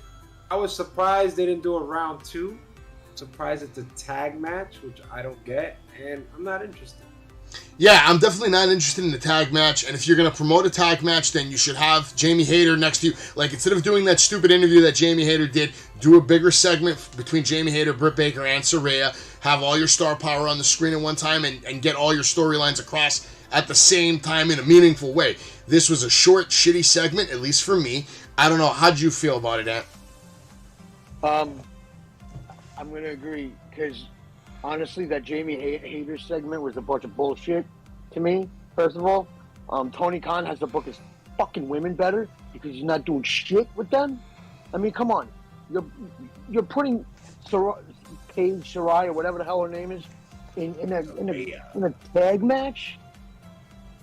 I was surprised they didn't do a round 2. Surprised it's a tag match, which I don't get, and I'm not interested. Yeah, I'm definitely not interested in the tag match, and if you're going to promote a tag match, then you should have Jamie Hayter next to you. Like, instead of doing that stupid interview that Jamie Hayter did, do a bigger segment between Jamie Hayter, Britt Baker, and Saraya. Have all your star power on the screen at one time and get all your storylines across at the same time in a meaningful way. This was a short, shitty segment, at least for me. I don't know. How'd you feel about it, Ant? I'm going to agree, because honestly, that Jamie Hayter segment was a bunch of bullshit to me, first of all. Tony Khan has to book his fucking women better because he's not doing shit with them. I mean, come on. You're putting Paige, Saraya, whatever the hell her name is, in a tag match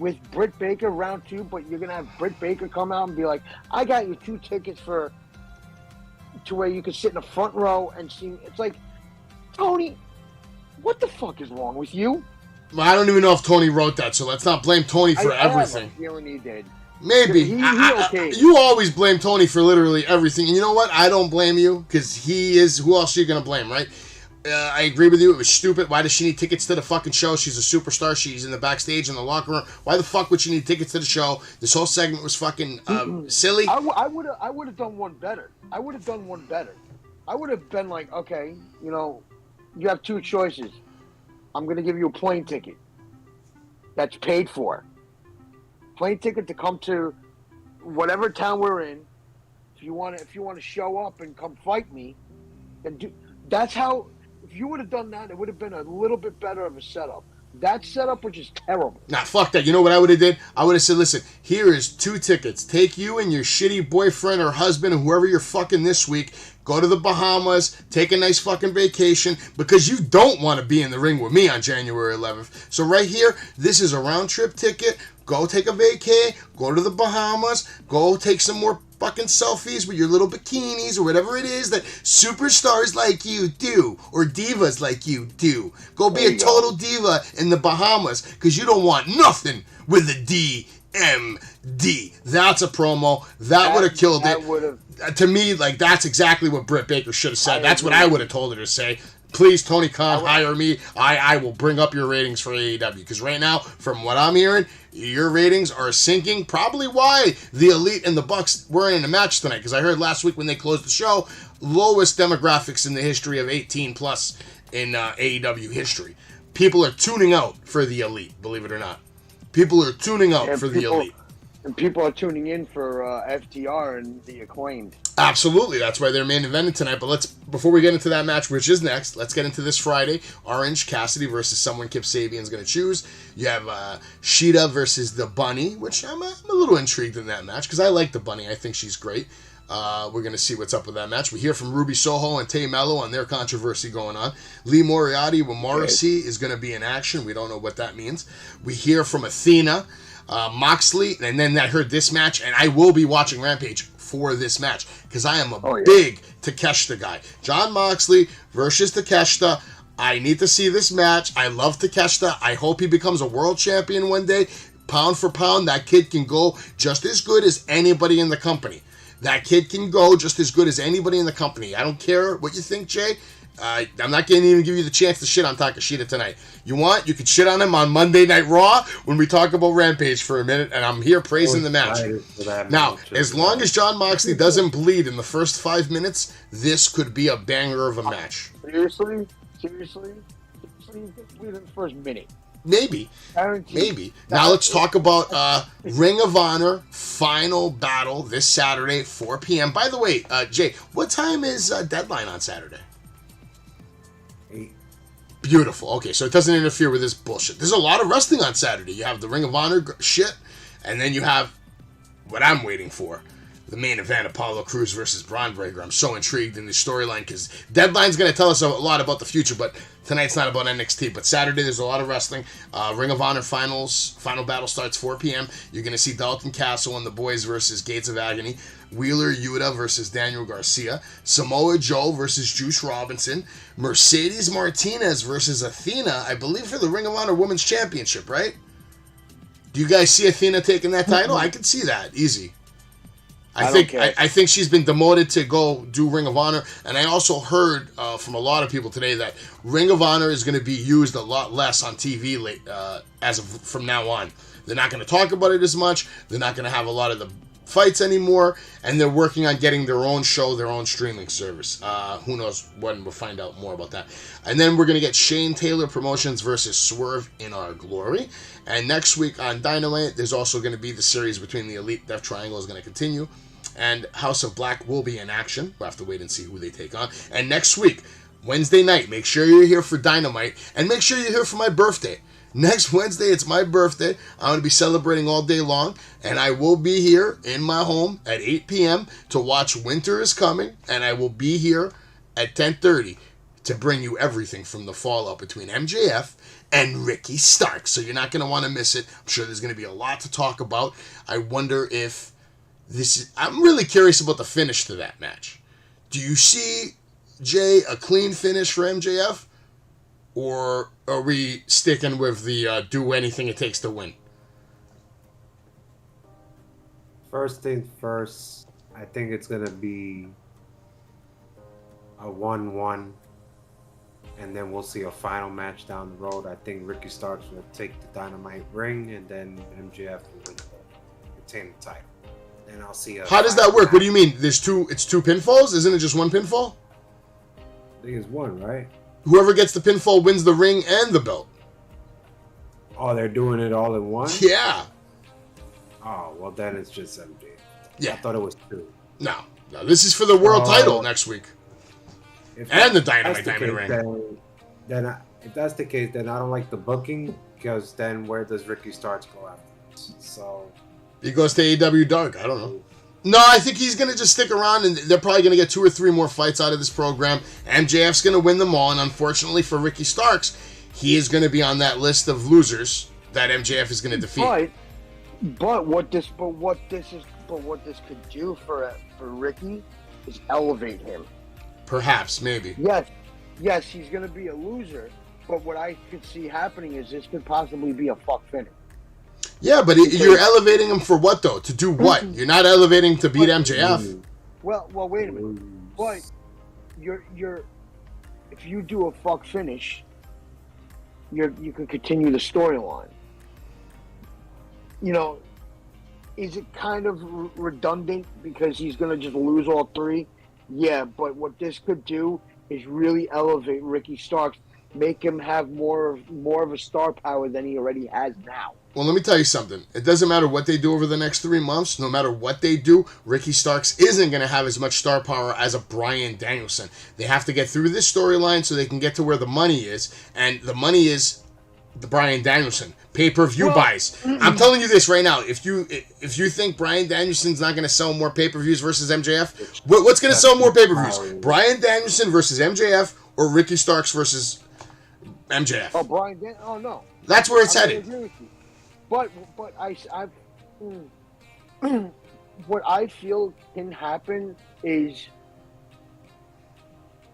with Britt Baker round 2, but you're going to have Britt Baker come out and be like, I got you 2 tickets to where you can sit in the front row and see. It's like, Tony, what the fuck is wrong with you? Well, I don't even know if Tony wrote that, so let's not blame Tony for everything. I have a feeling he did. Maybe. Okay. You always blame Tony for literally everything. And you know what? I don't blame you, because he is... Who else are you going to blame, right? I agree with you. It was stupid. Why does she need tickets to the fucking show? She's a superstar. She's in the backstage in the locker room. Why the fuck would she need tickets to the show? This whole segment was fucking silly. I would have done one better. I would have been like, okay, you have 2 choices. I'm going to give you a plane ticket that's paid for. Plane ticket to come to whatever town we're in. If you want to show up and come fight me, then do. That's how. If you would have done that, it would have been a little bit better of a setup. That setup was just terrible. Nah, fuck that. You know what I would have did? I would have said, listen, here is 2 tickets. Take you and your shitty boyfriend or husband or whoever you're fucking this week. Go to the Bahamas. Take a nice fucking vacation because you don't want to be in the ring with me on January 11th. So right here, this is a round trip ticket. Go take a vacay. Go to the Bahamas. Go take some more fucking selfies with your little bikinis or whatever it is that superstars like you do or divas like you do. Go be a total diva in the Bahamas because you don't want nothing with a DMD. That's a promo. That would have killed it. To me, like, that's exactly what Britt Baker should have said. That's what I would have told her to say. Please, Tony Khan, hire me. I will bring up your ratings for AEW. Because right now, from what I'm hearing, your ratings are sinking. Probably why the Elite and the Bucks weren't in a match tonight. Because I heard last week when they closed the show, lowest demographics in the history of 18 plus in AEW history. People are tuning out for the Elite, believe it or not. People are tuning out for the Elite. And people are tuning in for FTR and the Acclaimed. Absolutely. That's why they're main evented tonight. But before we get into that match, which is next, let's get into this Friday. Orange Cassidy versus someone Kip Sabian's going to choose. You have Sheeta versus the Bunny, which I'm a little intrigued in that match because I like the Bunny. I think she's great. We're going to see what's up with that match. We hear from Ruby Soho and Tay Mello on their controversy going on. Lee Moriarty with Morrissey is going to be in action. We don't know what that means. We hear from Athena, Moxley, and then I heard this match, and I will be watching Rampage for this match because I am a big Takeshita guy. Jon Moxley versus Takeshita. I need to see this match. I love Takeshita. I hope he becomes a world champion one day. Pound for pound, that kid can go just as good as anybody in the company. That kid can go just as good as anybody in the company. I don't care what you think, Jay. I'm not going to even give you the chance to shit on Takeshita tonight. You want? You can shit on him on Monday Night Raw when we talk about Rampage for a minute, and I'm here praising the match. Now, as long as Jon Moxley doesn't bleed in the first 5 minutes, this could be a banger of a match. Seriously? He's going to bleed in the first minute. Maybe. Now let's talk about Ring of Honor Final Battle this Saturday, 4 p.m. By the way, Jay, what time is Deadline on Saturday? 8. Beautiful. Okay, so it doesn't interfere with this bullshit. There's a lot of wrestling on Saturday. You have the Ring of Honor shit, and then you have what I'm waiting for. The main event, Apollo Crews versus Braun Breaker. I'm so intrigued in the storyline because Deadline's going to tell us a lot about the future, but tonight's not about NXT. But Saturday, there's a lot of wrestling. Ring of Honor Final Battle starts 4 p.m. You're going to see Dalton Castle and the Boys versus Gates of Agony. Wheeler Yuta versus Daniel Garcia. Samoa Joe versus Juice Robinson. Mercedes Martinez versus Athena, I believe for the Ring of Honor Women's Championship, right? Do you guys see Athena taking that title? I could see that. Easy. I think she's been demoted to go do Ring of Honor, and I also heard from a lot of people today that Ring of Honor is going to be used a lot less on TV from now on. They're not going to talk about it as much. They're not going to have a lot of the fights anymore, and they're working on getting their own show, their own streaming service. Who knows when we'll find out more about that. And then we're going to get Shane Taylor Promotions versus Swerve in Our Glory. And next week on Dynamite, there's also going to be the series between the Elite Death Triangle is going to continue. And House of Black will be in action. We'll have to wait and see who they take on. And next week, Wednesday night, make sure you're here for Dynamite, and make sure you're here for my birthday. Next Wednesday, it's my birthday. I'm going to be celebrating all day long, and I will be here in my home at 8 p.m. to watch Winter is Coming, and I will be here at 10:30 to bring you everything from the fallout between MJF and Ricky Starks. So you're not going to want to miss it. I'm sure there's going to be a lot to talk about. I wonder if I'm really curious about the finish to that match. Do you see, Jay, a clean finish for MJF? Or are we sticking with the do anything it takes to win? First things first, I think it's going to be a 1-1. And then we'll see a final match down the road. I think Ricky Starks will take the Dynamite ring, and then MJF will retain the title. Then I'll see How does that work? What do you mean? It's two pinfalls? Isn't it just one pinfall? I think it's one, right? Whoever gets the pinfall wins the ring and the belt. Oh, they're doing it all in one? Yeah. Oh, well, then it's just MJ. Yeah. I thought it was two. No, this is for the world title next week. And the Dynamite Diamond ring. Then if that's the case, then I don't like the booking, because then where does Ricky Starks go after this? So he goes to AEW Dark. I don't know. No, I think he's going to just stick around, and they're probably going to get 2 or 3 more fights out of this program. MJF's going to win them all, and unfortunately for Ricky Starks, he is going to be on that list of losers that MJF is going to defeat. But what this could do for Ricky is elevate him. Perhaps, maybe. Yes, he's going to be a loser. But what I could see happening is this could possibly be a fuck finish. Yeah, but you're elevating him for what, though? To do what? You're not elevating him to beat MJF. Well, wait a minute. But if you do a fuck finish, you can continue the storyline. You know, is it kind of redundant because he's going to just lose all 3? Yeah, but what this could do is really elevate Ricky Starks, make him have more of a star power than he already has now. Well, let me tell you something. It doesn't matter what they do over the next 3 months. No matter what they do, Ricky Starks isn't going to have as much star power as a Bryan Danielson. They have to get through this storyline so they can get to where the money is. And the money is the Bryan Danielson pay-per-view buys. I'm telling you this right now. If you think Bryan Danielson's not going to sell more pay-per-views versus MJF, what's going to sell more pay-per-views? Bryan Danielson versus MJF or Ricky Starks versus MJF? Oh, no. That's where it's headed. Agree with you. But what I feel can happen is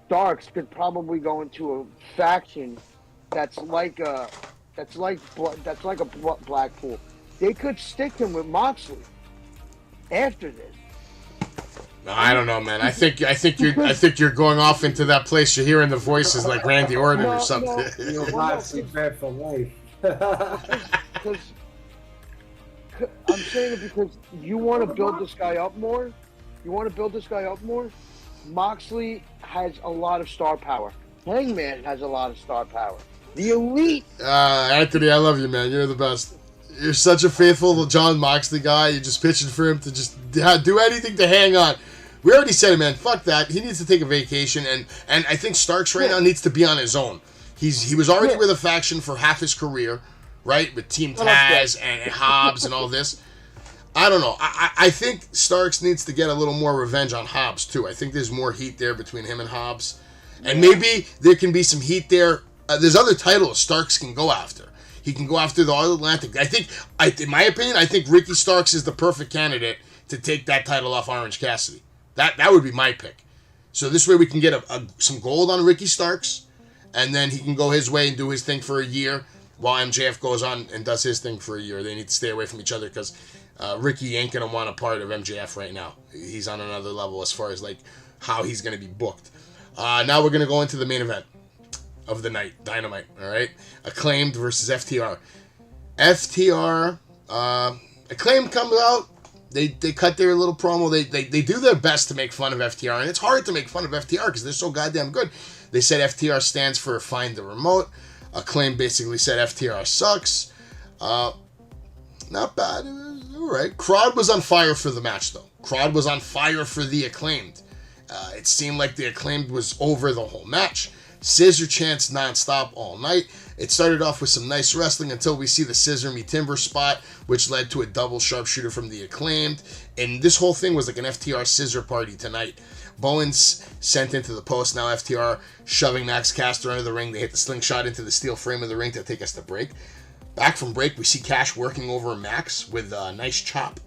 Starks could probably go into a faction that's like a Blackpool. They could stick him with Moxley after this. No, I don't know, man. I think you're going off into that place. You're hearing the voices like Randy Orton or something. You're Moxley bad for life. Because I'm saying it because you want to build this guy up more. Moxley has a lot of star power. Hangman has a lot of star power. The Elite. Anthony, I love you, man. You're the best. You're such a faithful John Moxley guy. You're just pitching for him to just do anything to hang on. We already said it, man. Fuck that. He needs to take a vacation, and I think Starks right now needs to be on his own. He was already with a faction for half his career, right? With Team Taz and Hobbs and all this. I don't know. I think Starks needs to get a little more revenge on Hobbs, too. I think there's more heat there between him and Hobbs. And maybe there can be some heat there. There's other titles Starks can go after. He can go after the All-Atlantic. In my opinion, I think Ricky Starks is the perfect candidate to take that title off Orange Cassidy. That would be my pick. So this way we can get some gold on Ricky Starks, and then he can go his way and do his thing for a year while MJF goes on and does his thing for a year. They need to stay away from each other because Ricky ain't going to want a part of MJF right now. He's on another level as far as, like, how he's going to be booked. Now we're going to go into the main event of the night, Dynamite, all right? Acclaimed versus FTR. Acclaimed comes out. They cut their little promo. They do their best to make fun of FTR, and it's hard to make fun of FTR because they're so goddamn good. They said FTR stands for Find the Remote. Acclaim basically said FTR sucks. Not bad. It was all right. Crowd was on fire for the match, though. Crowd was on fire for the Acclaimed. It seemed like the Acclaimed was over the whole match. Scissor chants nonstop all night. It started off with some nice wrestling until we see the scissor me timber spot, which led to a double sharpshooter from the Acclaimed. And this whole thing was like an FTR scissor party tonight. Bowens sent into the post. Now FTR shoving Max Caster under the ring. They hit the slingshot into the steel frame of the ring to take us to break. Back from break, we see Cash working over Max with a nice chop.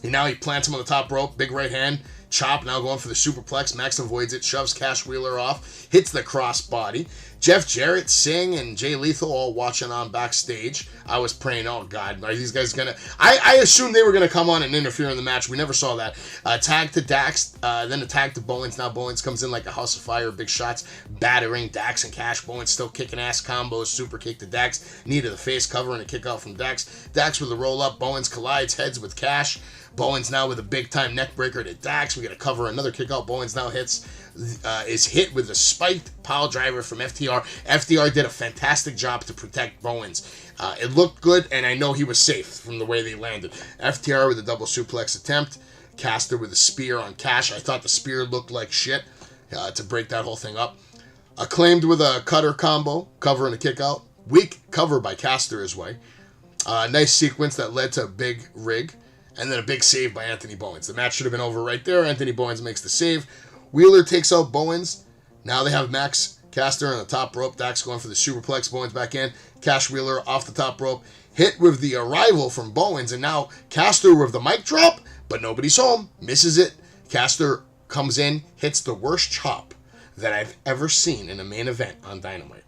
And now he plants him on the top rope. Big right hand. Chop now going for the superplex. Max avoids it, shoves Cash Wheeler off, hits the crossbody. Jeff Jarrett, Singh, and Jay Lethal all watching on backstage. I was praying, oh God, are these guys gonna... I assumed they were gonna come on and interfere in the match. We never saw that. Tag to Dax, then a tag to Bowens. Now Bowens comes in like a house of fire, big shots, battering Dax and Cash. Bowens still kicking ass combos, super kick to Dax, knee to the face, cover and a kick out from Dax. Dax with a roll up. Bowens collides heads with Cash. Bowens now with a big time neck breaker to Dax. We got to cover another kick out. Bowens now is hit with a spiked pile driver from FTR. FTR did a fantastic job to protect Bowens. It looked good, and I know he was safe from the way they landed. FTR with a double suplex attempt. Caster with a spear on Cash. I thought the spear looked like shit to break that whole thing up. Acclaimed with a cutter combo, cover and a kick out. Weak cover by Caster his way. Nice sequence that led to a big rig. And then a big save by Anthony Bowens. The match should have been over right there. Anthony Bowens makes the save. Wheeler takes out Bowens. Now they have Max Caster on the top rope. Dax going for the superplex. Bowens back in. Cash Wheeler off the top rope. Hit with the arrival from Bowens. And now Caster with the mic drop. But nobody's home. Misses it. Caster comes in. Hits the worst chop that I've ever seen in a main event on Dynamite.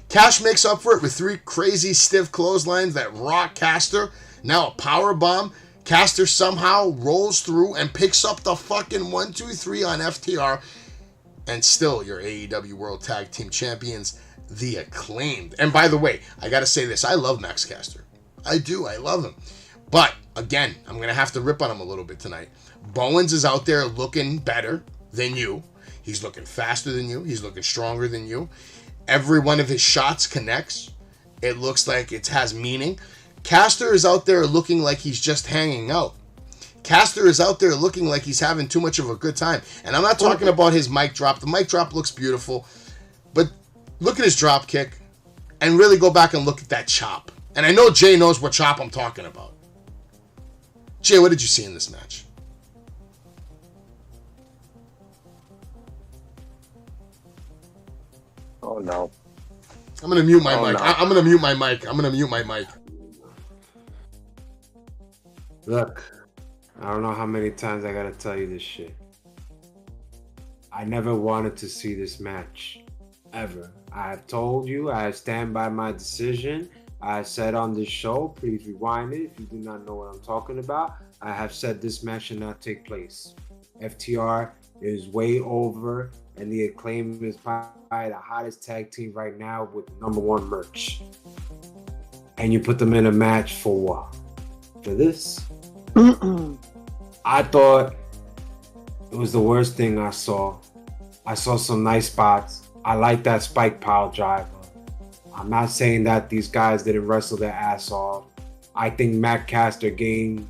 Cash makes up for it with 3 crazy stiff clotheslines that rock Caster. Now a power bomb. Caster somehow rolls through and picks up the fucking 1-2-3 on FTR. And still your AEW World Tag Team Champions, the Acclaimed. And by the way, I gotta say this. I love Max Caster. I do. I love him. But, again, I'm gonna have to rip on him a little bit tonight. Bowens is out there looking better than you. He's looking faster than you. He's looking stronger than you. Every one of his shots connects. It looks like it has meaning. Caster is out there looking like he's just hanging out. Caster is out there looking like he's having too much of a good time. And I'm not talking about his mic drop. The mic drop looks beautiful. But look at his drop kick. And really go back and look at that chop. And I know Jay knows what chop I'm talking about. Jay, what did you see in this match? Oh, no. I'm going to mute my mic. No. I'm going to mute my mic. I'm going to mute my mic. Look, I don't know how many times I gotta tell you this shit. I never wanted to see this match. Ever. I have told you, I stand by my decision. I said on this show, please rewind it if you do not know what I'm talking about. I have said this match should not take place. FTR is way over, and the Acclaim is probably the hottest tag team right now with #1 merch. And you put them in a match for what? For this? I thought it was the worst thing I saw. I saw some nice spots. I like that spike pile driver. I'm not saying that these guys didn't wrestle their ass off. I think Matt Caster gained,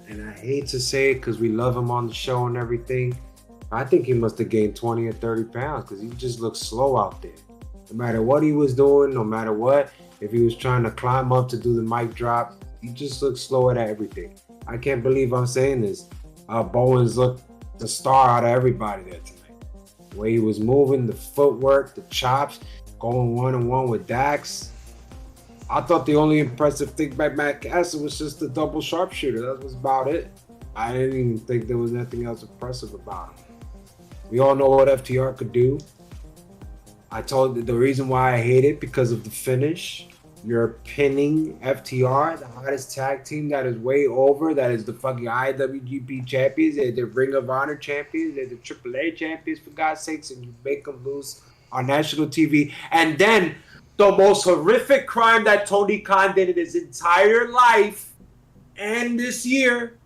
and I hate to say it because we love him on the show and everything. I think he must have gained 20 or 30 pounds because he just looked slow out there. No matter what he was doing, no matter what, if he was trying to climb up to do the mic drop, he just looked slow at everything. I can't believe I'm saying this. Bowens looked the star out of everybody there tonight. The way he was moving, the footwork, the chops, going one-on-one with Dax. I thought the only impressive thing by Matt Caster was just the double sharpshooter. That was about it. I didn't even think there was anything else impressive about him. We all know what FTR could do. I told you the reason why I hate it because of the finish. You're pinning FTR, the hottest tag team that is way over, that is the fucking IWGP champions, they're the Ring of Honor champions, they're the AAA champions, for God's sakes, and you make them lose on national TV. And then the most horrific crime that Tony Khan did in his entire life and this year,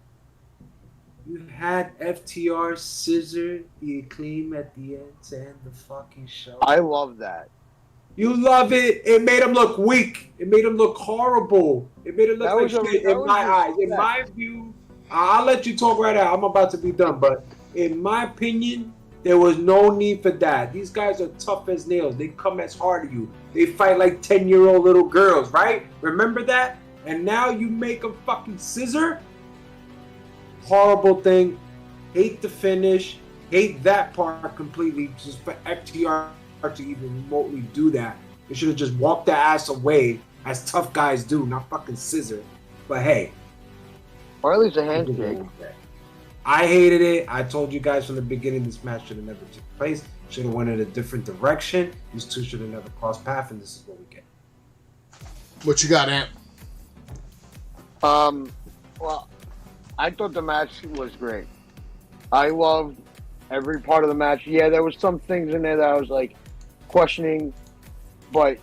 you had FTR scissor the Acclaim at the end to end the fucking show. I love that. You love it. It made him look weak. It made him look horrible. It made him look like shit in my eyes. In my view, I'll let you talk right now. I'm about to be done. But in my opinion, there was no need for that. These guys are tough as nails. They come as hard as you. They fight like 10-year-old little girls, right? Remember that? And now you make them fucking scissor? Horrible thing. Hate the finish. Hate that part completely. Just for FTR to even remotely do that. They should have just walked their ass away as tough guys do, not fucking scissor. But hey. Or at least a handshake. I hated it. I told you guys from the beginning this match should have never took place. Should have went in a different direction. These two should have never crossed paths, and this is what we get. What you got, Ant? Well, I thought the match was great. I loved every part of the match. Yeah, there was some things in there that I was like questioning, but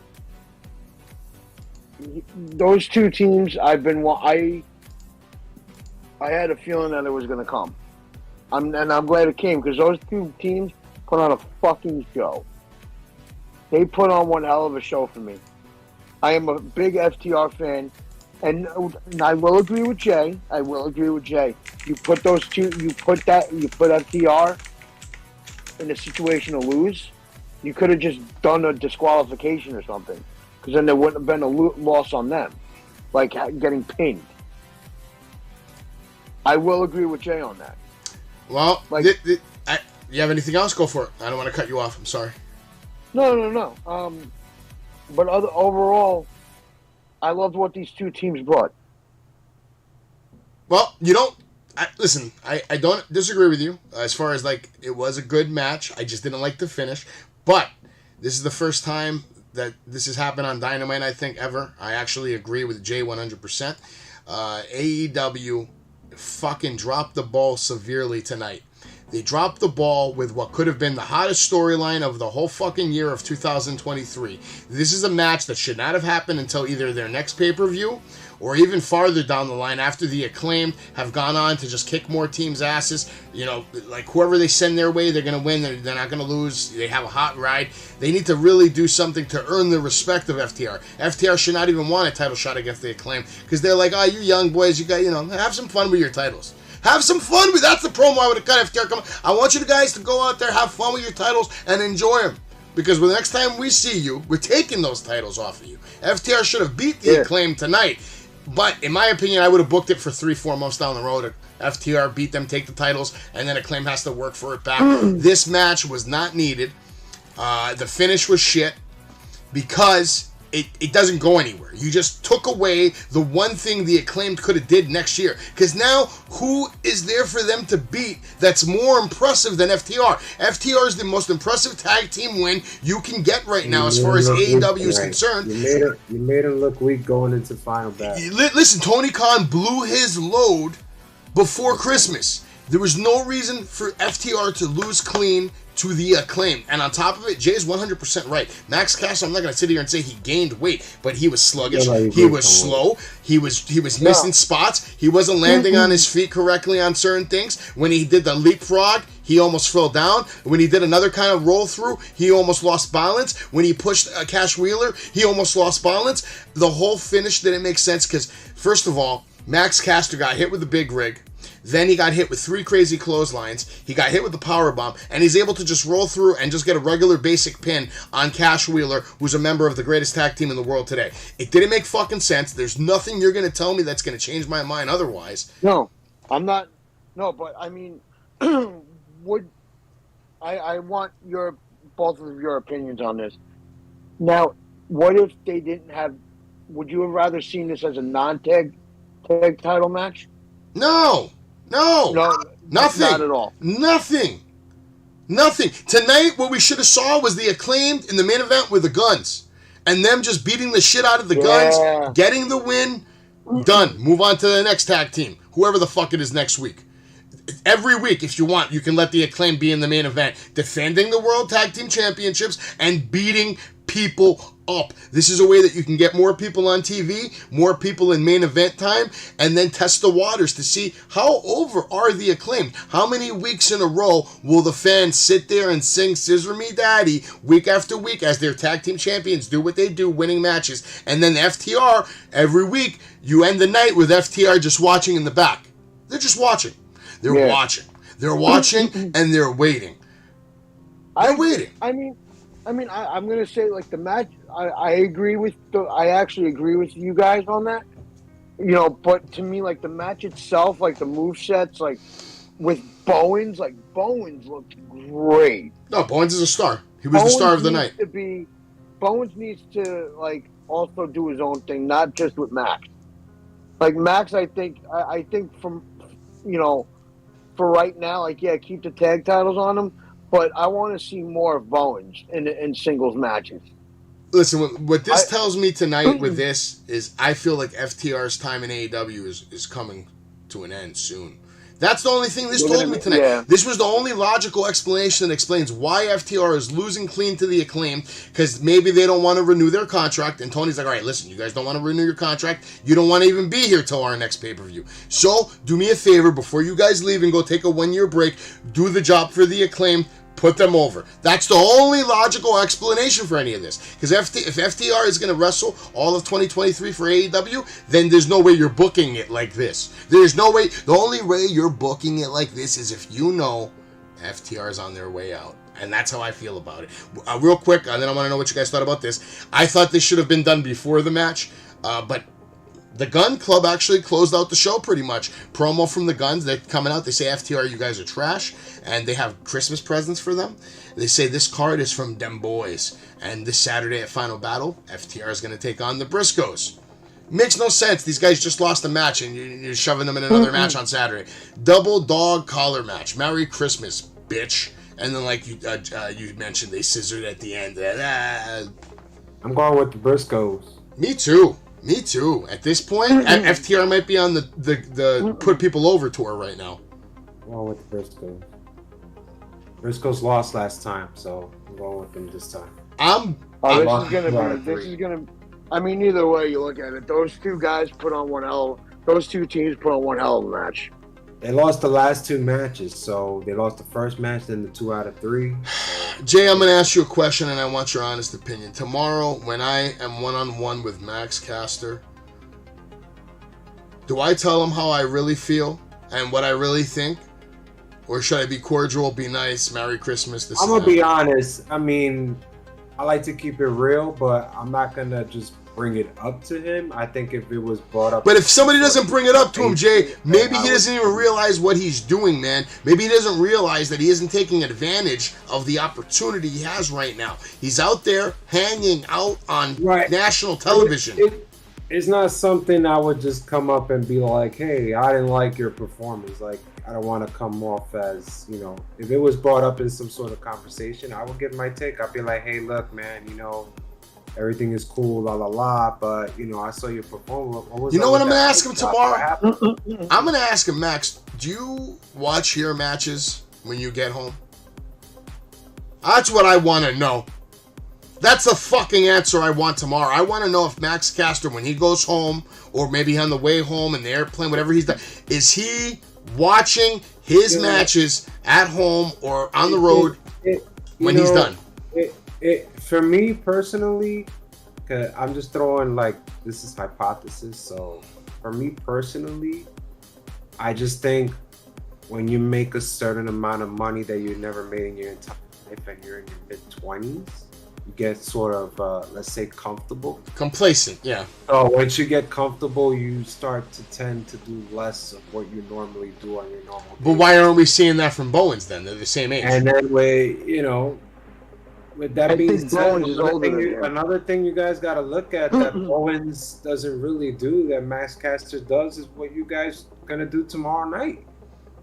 those two teams, I had a feeling that it was going to come. And I'm glad it came, because those two teams put on a fucking show. They put on one hell of a show for me. I am a big FTR fan, and I will agree with Jay. You put FTR in a situation to lose. You could have just done a disqualification or something, because then there wouldn't have been a loss on them, like getting pinned. I will agree with Jay on that. Well, you have anything else? Go for it. I don't want to cut you off. I'm sorry. No. But overall, I loved what these two teams brought. Well, listen, I don't disagree with you as far as, like, it was a good match. I just didn't like the finish. But this is the first time that this has happened on Dynamite, I think, ever. I actually agree with Jay 100%. AEW fucking dropped the ball severely tonight. They dropped the ball with what could have been the hottest storyline of the whole fucking year of 2023. This is a match that should not have happened until either their next pay-per-view or even farther down the line after the Acclaimed have gone on to just kick more teams' asses. You know, like whoever they send their way, they're going to win. They're not going to lose. They have a hot ride. They need to really do something to earn the respect of FTR. FTR should not even want a title shot against the Acclaimed, because they're like, you young boys, you got, have some fun with your titles. Have some fun with. That's the promo I would have cut. FTR, come on. I want you guys to go out there, have fun with your titles, and enjoy them. Because the next time we see you, we're taking those titles off of you. FTR should have beat the Acclaim tonight. But in my opinion, I would have booked it for 3-4 months down the road. FTR beat them, take the titles, and then Acclaim has to work for it back. This match was not needed. The finish was shit because it doesn't go anywhere. You just took away the one thing the Acclaimed could have did next year. Because now, who is there for them to beat that's more impressive than FTR? FTR is the most impressive tag team win you can get right now as far as AEW is concerned. You made him look weak going into final battle. Listen, Tony Khan blew his load before Christmas. There was no reason for FTR to lose clean to the Acclaim. And on top of it, Jay's 100% right. Max Caster, I'm not going to sit here and say he gained weight, but he was sluggish. He was slow. He was missing spots. He wasn't landing on his feet correctly on certain things. When he did the leapfrog, he almost fell down. When he did another kind of roll through, he almost lost balance. When he pushed Cash Wheeler, he almost lost balance. The whole finish didn't make sense because, first of all, Max Caster got hit with the big rig. Then he got hit with 3 crazy clotheslines. He got hit with the powerbomb, and he's able to just roll through and just get a regular basic pin on Cash Wheeler, who's a member of the greatest tag team in the world today. It didn't make fucking sense. There's nothing you're going to tell me that's going to change my mind otherwise. No, I'm not. No, but I mean, I want both of your opinions on this. Now, what if they didn't have? Would you have rather seen this as a non-tag title match? No, nothing. Not at all. Nothing. Tonight, what we should have saw was the Acclaimed in the main event with the guns. and them just beating the shit out of the Guns, getting the win, done. Move on to the next tag team, whoever the fuck it is next week. Every week, if you want, you can let the Acclaim be in the main event, defending the World Tag Team Championships and beating people up. This is a way that you can get more people on TV, more people in main event time, and then test the waters to see how over are the Acclaimed. How many weeks in a row will the fans sit there and sing Scissor Me Daddy week after week as their tag team champions do what they do, winning matches. And then FTR, every week, you end the night with FTR just watching in the back. They're just watching. They're watching. They're watching and they're waiting. They're waiting. I'm gonna say like the match. I agree with. I actually agree with you guys on that. You know, but to me, like the match itself, like the movesets, like with Bowens, like Bowens looked great. No, Bowens is a star. He was the star of the night. Bowens needs to like also do his own thing, not just with Max. Like Max, I think from, you know, for right now, like keep the tag titles on him. But I want to see more of Bowens in singles matches. Listen, what this tells me tonight with this is I feel like FTR's time in AEW is coming to an end soon. That's the only thing this told me tonight. Yeah. This was the only logical explanation that explains why FTR is losing clean to the Acclaim, because maybe they don't want to renew their contract, and Tony's like, all right, listen, you guys don't want to renew your contract. You don't want to even be here till our next pay-per-view. So do me a favor, before you guys leave and go take a 1-year break, do the job for the Acclaim. Put them over. That's the only logical explanation for any of this. Because if FTR is going to wrestle all of 2023 for AEW, then there's no way you're booking it like this. There's no way. The only way you're booking it like this is if you know FTR is on their way out. And that's how I feel about it. Real quick, and then I want to know what you guys thought about this. I thought this should have been done before the match, but the Gun Club actually closed out the show pretty much. Promo from the Guns, they're coming out. They say, FTR, you guys are trash. And they have Christmas presents for them. They say, this card is from them boys. And this Saturday at Final Battle, FTR is going to take on the Briscoes. Makes no sense. These guys just lost a match and you're shoving them in another match on Saturday. Double dog collar match. Merry Christmas, bitch. And then like you mentioned, they scissored at the end. I'm going with the Briscoes. Me too. At this point, FTR might be on the put people over tour right now. I'm going with the Briscoes. Briscoes lost last time, so I'm going with them this time. This is gonna. I mean, either way you look at it, those two guys those two teams put on one hell of a match. They lost the last 2 matches, so they lost the first match, then the 2 out of 3. Jay, I'm going to ask you a question, and I want your honest opinion. Tomorrow, when I am one-on-one with Max Caster, do I tell him how I really feel and what I really think? Or should I be cordial, be nice, Merry Christmas? I'm going to be honest. I mean, I like to keep it real, but I'm not going to just bring it up to him. I think if it was brought up... But if somebody doesn't bring it up to him, Jay, maybe he doesn't even realize what he's doing, man. Maybe he doesn't realize that he isn't taking advantage of the opportunity he has right now. He's out there hanging out on national television. It's not something I would just come up and be like, hey, I didn't like your performance. Like, I don't want to come off as, you know... If it was brought up in some sort of conversation, I would give my take. I'd be like, hey, look, man, you know... Everything is cool, la la la, but you know, I saw your performance. You know what I'm gonna ask him tomorrow? I'm gonna ask him, Max, do you watch your matches when you get home? That's what I want to know. That's the fucking answer I want tomorrow. I want to know if Max Caster, when he goes home, or maybe on the way home in the airplane, whatever he's done, is he watching his matches at home or on the road when he's done? For me personally, cause I'm just throwing this is hypothesis. So for me personally, I just think when you make a certain amount of money that you never made in your entire life and you're in your mid-20s, you get sort of, let's say, comfortable. Complacent, yeah. So once you get comfortable, you start to tend to do less of what you normally do on your normal day. But why aren't we seeing that from Bowens then? They're the same age. And then with that being said, another thing you guys got to look at that Bowens doesn't really do that Max Caster does is what you guys going to do tomorrow night.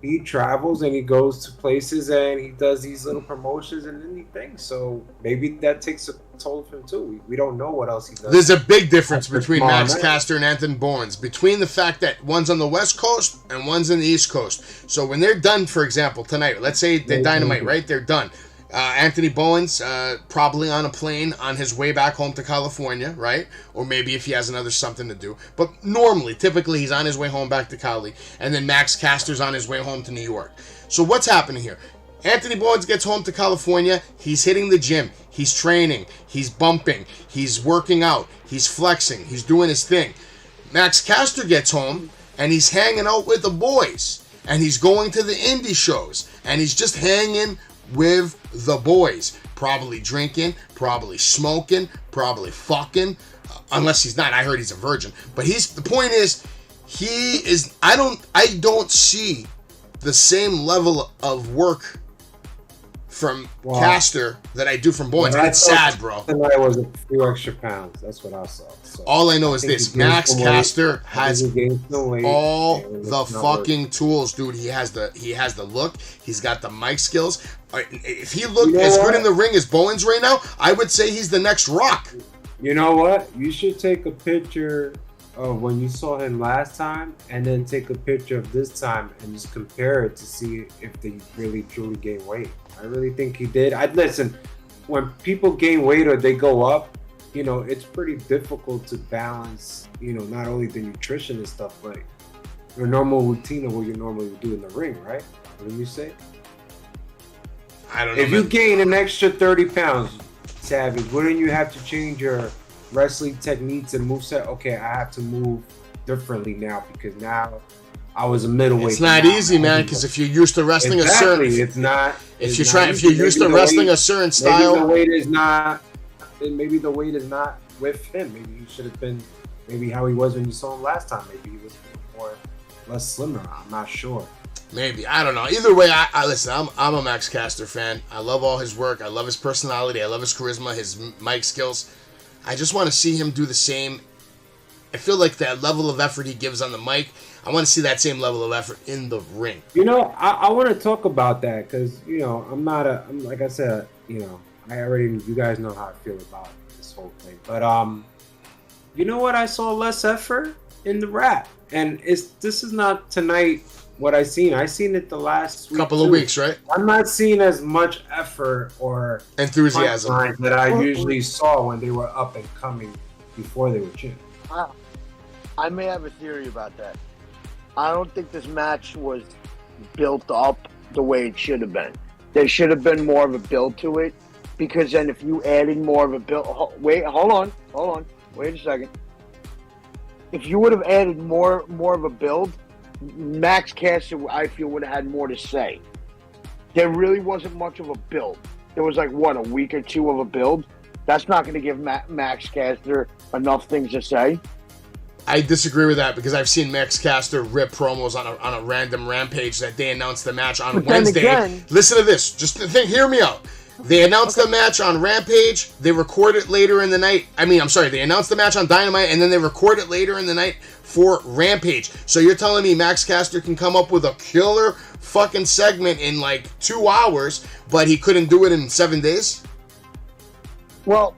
he travels and he goes to places and he does these little promotions and then he thinks. So maybe that takes a toll of him too. We don't know what else he does. There's a big difference between Max Caster and Anthony Bowens, between the fact that one's on the West Coast and one's in the East Coast. So when they're done, for example, tonight, let's say they're Dynamite, right? They're done. Anthony Bowens probably on a plane on his way back home to California, right? Or maybe if he has another something to do. But typically, he's on his way home back to Cali. And then Max Caster's on his way home to New York. So what's happening here? Anthony Bowens gets home to California. He's hitting the gym. He's training. He's bumping. He's working out. He's flexing. He's doing his thing. Max Caster gets home, and he's hanging out with the boys. And he's going to the indie shows. And he's just hanging with the boys, probably drinking, probably smoking, probably fucking, unless he's not. I heard he's a virgin, but the point is, I don't see the same level of work from Caster that I do from Bowens. And it's sad, bro. Tonight was a few extra pounds. That's what I saw. So all I know is this: Max Caster has all the fucking tools, dude. He has the look. He's got the mic skills. If he looked as good in the ring as Bowens right now, I would say he's the next Rock. You know what? You should take a picture of when you saw him last time, and then take a picture of this time, and just compare it to see if they really truly gain weight. I really think he did. Listen, when people gain weight or they go up, it's pretty difficult to balance, not only the nutrition and stuff, but your normal routine of what you normally would do in the ring, right? What do you say? I don't know. If you gain an extra 30 pounds, Savage, wouldn't you have to change your wrestling techniques and moveset? Okay, I have to move differently now because now I was a middleweight. It's not easy, man, because if you're used to wrestling a certain... It's not... If you're used to wrestling a certain style... Maybe the weight is not with him. Maybe he should have been maybe how he was when you saw him last time. Maybe he was less slimmer. I'm not sure. Maybe. I don't know. Either way, I listen, I'm a Max Caster fan. I love all his work. I love his personality. I love his charisma, his mic skills. I just want to see him do the same. I feel like that level of effort he gives on the mic, I want to see that same level of effort in the ring. I want to talk about that because, I'm like I said, you guys know how I feel about this whole thing. But, you know what? I saw less effort in the rap. And this is not tonight what I seen. I seen it the last couple of weeks, right? I'm not seeing as much effort or enthusiasm that I usually saw when they were up and coming before they were champions. I may have a theory about that. I don't think this match was built up the way it should have been. There should have been more of a build to it, because then if you added more of a build... hold on. Wait a second. If you would have added more of a build, Max Caster, I feel, would have had more to say. There really wasn't much of a build. There was a week or two of a build. That's not going to give Max Caster enough things to say. I disagree with that because I've seen Max Caster rip promos on a random Rampage that they announced the match on Wednesday. Listen to this. Hear me out. They announced the match on Rampage. They record it later in the night. They announced the match on Dynamite, and then they record it later in the night for Rampage. So you're telling me Max Caster can come up with a killer fucking segment in 2 hours, but he couldn't do it in 7 days? Well,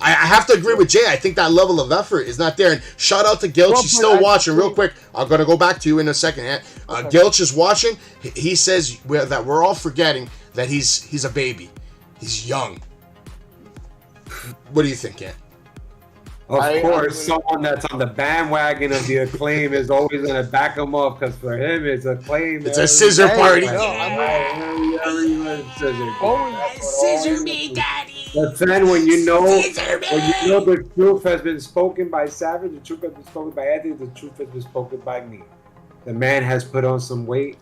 I have to agree with Jay. I think that level of effort is not there. And shout out to Gilch. He's still watching. Real quick, I'm going to go back to you in a second. Gilch is watching. He says that we're all forgetting that he's a baby. He's young. What do you think, Ant? Of course, someone that's on the bandwagon of the Acclaim is always going to back him up because for him, it's Acclaim. It's a scissor party. Scissor me, daddy. But then when you know the truth has been spoken by Savage, the truth has been spoken by Anthony, the truth has been spoken by me. The man has put on some weight,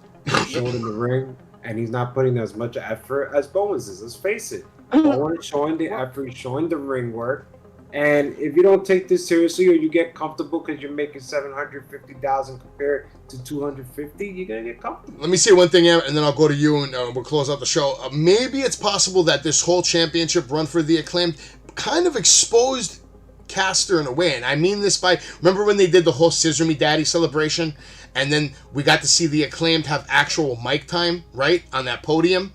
showed in the ring, and he's not putting as much effort as Bowens is. Let's face it. Bowens is showing the effort, showing the ring work. And if you don't take this seriously or you get comfortable because you're making $750,000 compared to $250,000, you're going to get comfortable. Let me say one thing, Ant, and then I'll go to you and we'll close out the show. Maybe it's possible that this whole championship run for the Acclaimed kind of exposed Caster in a way, and I mean this by, remember when they did the whole Scissor Me Daddy celebration, and then we got to see the Acclaimed have actual mic time, right, on that podium?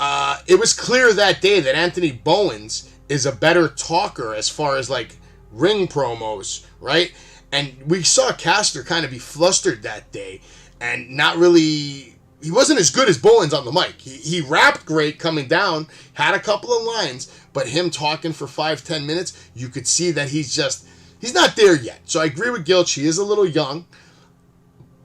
It was clear that day that Anthony Bowens is a better talker as far as, like, ring promos, right? And we saw Caster kind of be flustered that day, and not really... He wasn't as good as Bowens on the mic. He rapped great coming down, had a couple of lines, but him talking for 5-10 minutes, you could see that he's not there yet. So I agree with Gilch. He is a little young,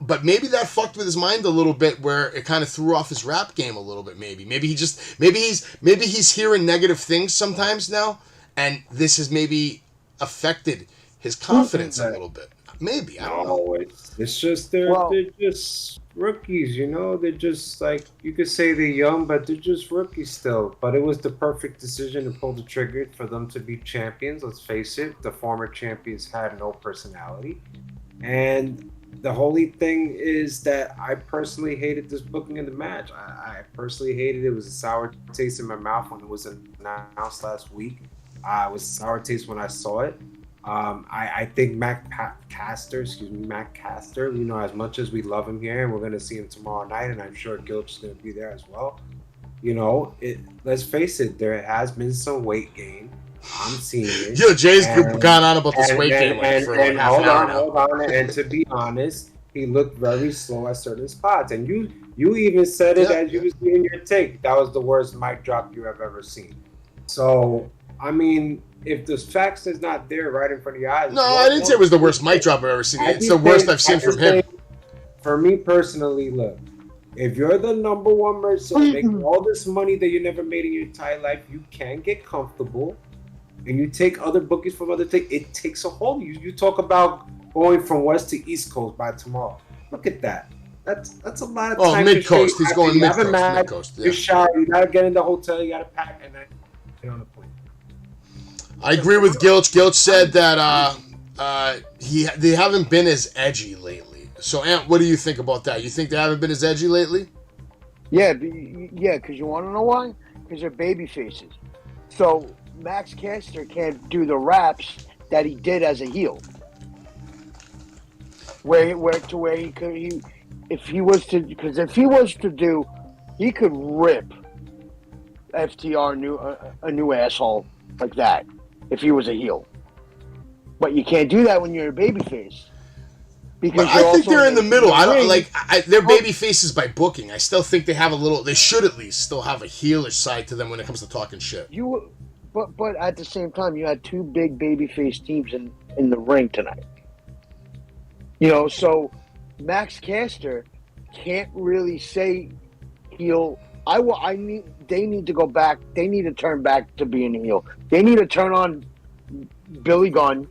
but maybe that fucked with his mind a little bit, where it kind of threw off his rap game a little bit. Maybe he's hearing negative things sometimes now, and this has maybe affected his confidence a little bit. Maybe, I don't know. It's just they're just rookies, you know. They're just like, you could say they're young, but they're just rookies still. But it was the perfect decision to pull the trigger for them to be champions. Let's face it, the former champions had no personality, and the holy thing is that I personally hated this booking of the match. I personally hated it. It was a sour taste in my mouth when it was announced last week. It was a sour taste when I saw it. I think Mac Caster, you know, as much as we love him here, and we're going to see him tomorrow night, and I'm sure Gilch is going to be there as well. You know, let's face it, there has been some weight gain. I'm seeing it. Yo, Jay's gone on about this weight gain for like half an hour now. Hold on. And to be honest, he looked very slow at certain spots. And you even said it as you was doing your take. That was the worst mic drop you have ever seen. So, I mean, if the facts is not there right in front of your eyes. No, I didn't say it was the worst mic drop I've ever seen. It's the worst I've seen from him. For me personally, look, if you're the number one merchant, making all this money that you never made in your entire life, you can get comfortable, and you take other bookings from other things. It takes a hold. You talk about going from West to East Coast by tomorrow. Look at that. That's a lot of time. Oh, mid coast. He's going mid coast. You're shy. You gotta get in the hotel. You gotta pack, and then get on the plane. I agree with Gilch. Gilch said that they haven't been as edgy lately. So, Ant, what do you think about that? You think they haven't been as edgy lately? Yeah, because you want to know why? Because they're baby faces. So Max Caster can't do the raps that he did as a heel. If he was to do, he could rip FTR a new asshole like that if he was a heel. But you can't do that when you're a babyface. But I think they're in the middle. I don't like they're baby faces by booking. I still think they have a little. They should at least still have a heelish side to them when it comes to talking shit. But at the same time, you had two big baby face teams in the ring tonight. You know, so Max Caster can't really say heel. They need to go back. They need to turn back to being a heel. They need to turn on Billy Gunn,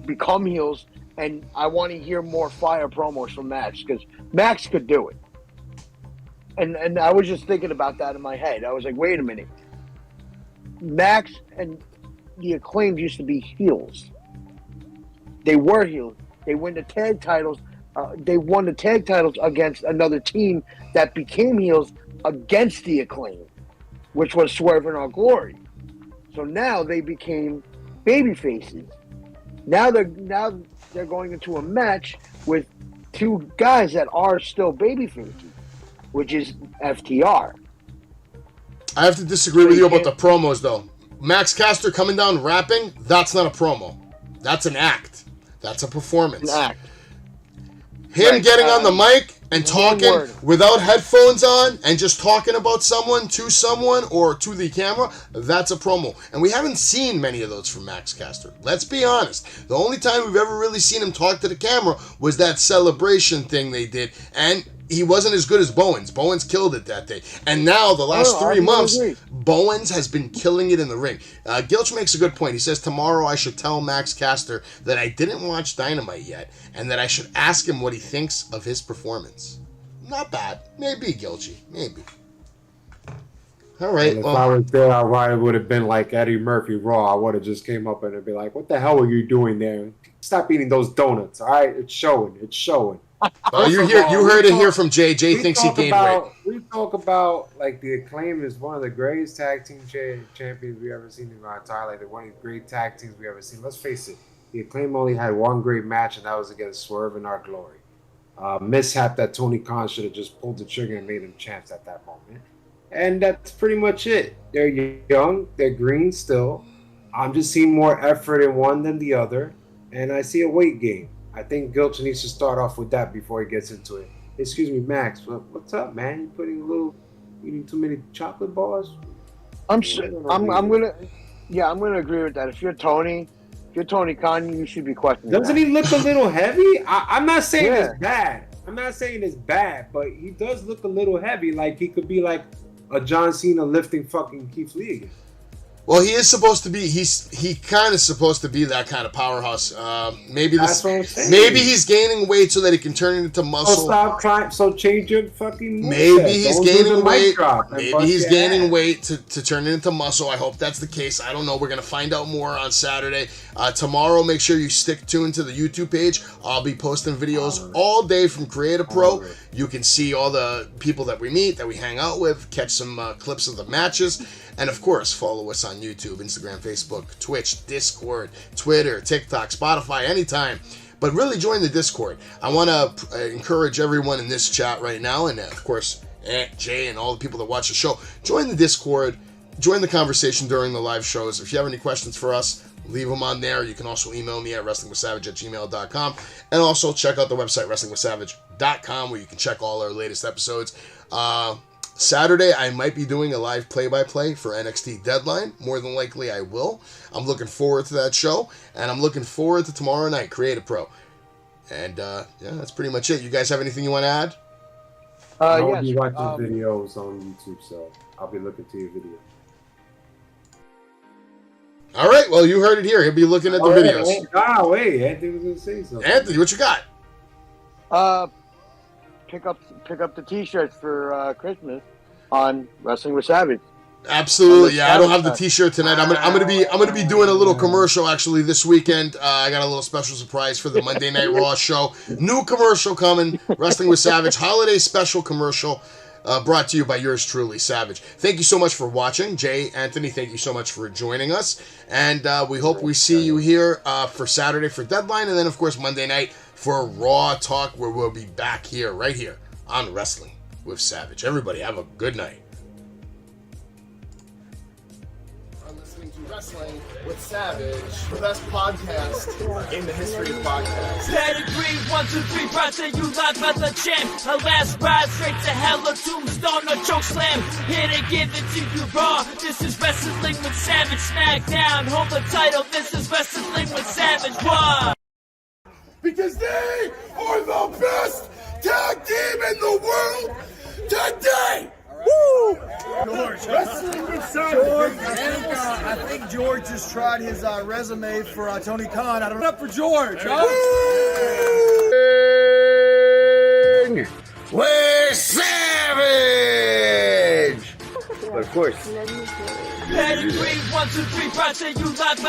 become heels. And I want to hear more fire promos from Max, because Max could do it. And I was just thinking about that in my head. I was like, wait a minute. Max and the Acclaimed used to be heels. They were heels. They won the tag titles. They won the tag titles against another team that became heels against the Acclaimed, which was Swerve in Our Glory. So now they became baby faces. Now they're going into a match with two guys that are still babyfaces, which is FTR. I have to disagree with you about the promos, though. Max Caster coming down rapping, that's not a promo. That's an act. That's a performance. An act. Him getting on the mic and talking without headphones on and just talking about someone to someone or to the camera, that's a promo. And we haven't seen many of those from Max Caster. Let's be honest. The only time we've ever really seen him talk to the camera was that celebration thing they did. And he wasn't as good as Bowens. Bowens killed it that day. And now, the last 3 months, Bowens has been killing it in the ring. Gilch makes a good point. He says, tomorrow I should tell Max Caster that I didn't watch Dynamite yet, and that I should ask him what he thinks of his performance. Not bad. Maybe, Gilchy. Maybe. All right. If I was there, I would have been like Eddie Murphy Raw. I would have just came up and be like, what the hell are you doing there? Stop eating those donuts, all right? It's showing. Oh, you heard it here from Jay. Jay thinks he gained weight. We talk about like the Acclaim is one of the greatest tag team champions we ever seen in our entire life. They're one of the great tag teams we ever seen. Let's face it, the Acclaim only had one great match, and that was against Swerve in Our Glory. Mishap that Tony Khan should have just pulled the trigger and made him champs at that moment. And that's pretty much it. They're young, they're green still. I'm just seeing more effort in one than the other, and I see a weight gain. I think Gilch needs to start off with that before he gets into it. Excuse me, Max. What's up, man? You eating too many chocolate bars? I'm gonna agree with that. If you're Tony Khan, you should be questioning. Doesn't he look a little heavy? I'm not saying it's bad. I'm not saying it's bad, but he does look a little heavy. Like he could be like a John Cena lifting fucking Keith Lee again. Well, he is supposed to be. He kind of supposed to be that kind of powerhouse. Maybe he's gaining weight so that he can turn it into muscle. So change your fucking moveset. Maybe he's gaining weight. Maybe he's gaining weight to turn it into muscle. I hope that's the case. I don't know. We're gonna find out more on Saturday. Tomorrow, make sure you stick tuned to the YouTube page. I'll be posting videos all day from Creative Pro. You can see all the people that we meet, that we hang out with, catch some clips of the matches. And of course, follow us on YouTube, Instagram, Facebook, Twitch, Discord, Twitter, TikTok, Spotify, anytime. But really join the Discord. I want to encourage everyone in this chat right now, and of course, Jay and all the people that watch the show, join the Discord, join the conversation during the live shows. If you have any questions for us, leave them on there. You can also email me at wrestlingwithsavage@gmail.com. And also check out the website, wrestlingwithsavage.com, where you can check all our latest episodes. Saturday, I might be doing a live play-by-play for NXT Deadline. More than likely, I will. I'm looking forward to that show, and I'm looking forward to tomorrow night, Creative Pro. And, that's pretty much it. You guys have anything you want to add? I'll be watching videos on YouTube, so I'll be looking to your video. All right, well, you heard it here. He'll be looking at the videos. Wait, Anthony was going to say something. Anthony, what you got? Pick up the T-shirts for Christmas on Wrestling with Savage. Absolutely, yeah. I don't have the T-shirt tonight. I'm gonna be doing a little commercial actually this weekend. I got a little special surprise for the Monday Night Raw show. New commercial coming. Wrestling with Savage holiday special commercial. Brought to you by yours truly, Savage. Thank you so much for watching. Jay, Anthony, thank you so much for joining us. And we hope we see you here for Saturday for Deadline, and then, of course, Monday night for Raw Talk, where we'll be back here, right here, on Wrestling with Savage. Everybody, have a good night. I'm listening to Wrestling with Savage, the best podcast in the history of podcasts. Pedigree, 1, 2, 3, proud say you live as the champ. A last ride straight to hell, a tombstone, a choke slam. Here to give it to you raw. This is Wrestling with Savage. Smackdown, hold the title. This is Wrestling with Savage. What? Because they are the best tag team in the world today! Woo! George, Wrestling with Savage. I think George just tried his resume for Tony Khan. I don't know. Up for George, huh? We're Savage! Of course. Pedigree, 1, 2, 3, proud say you live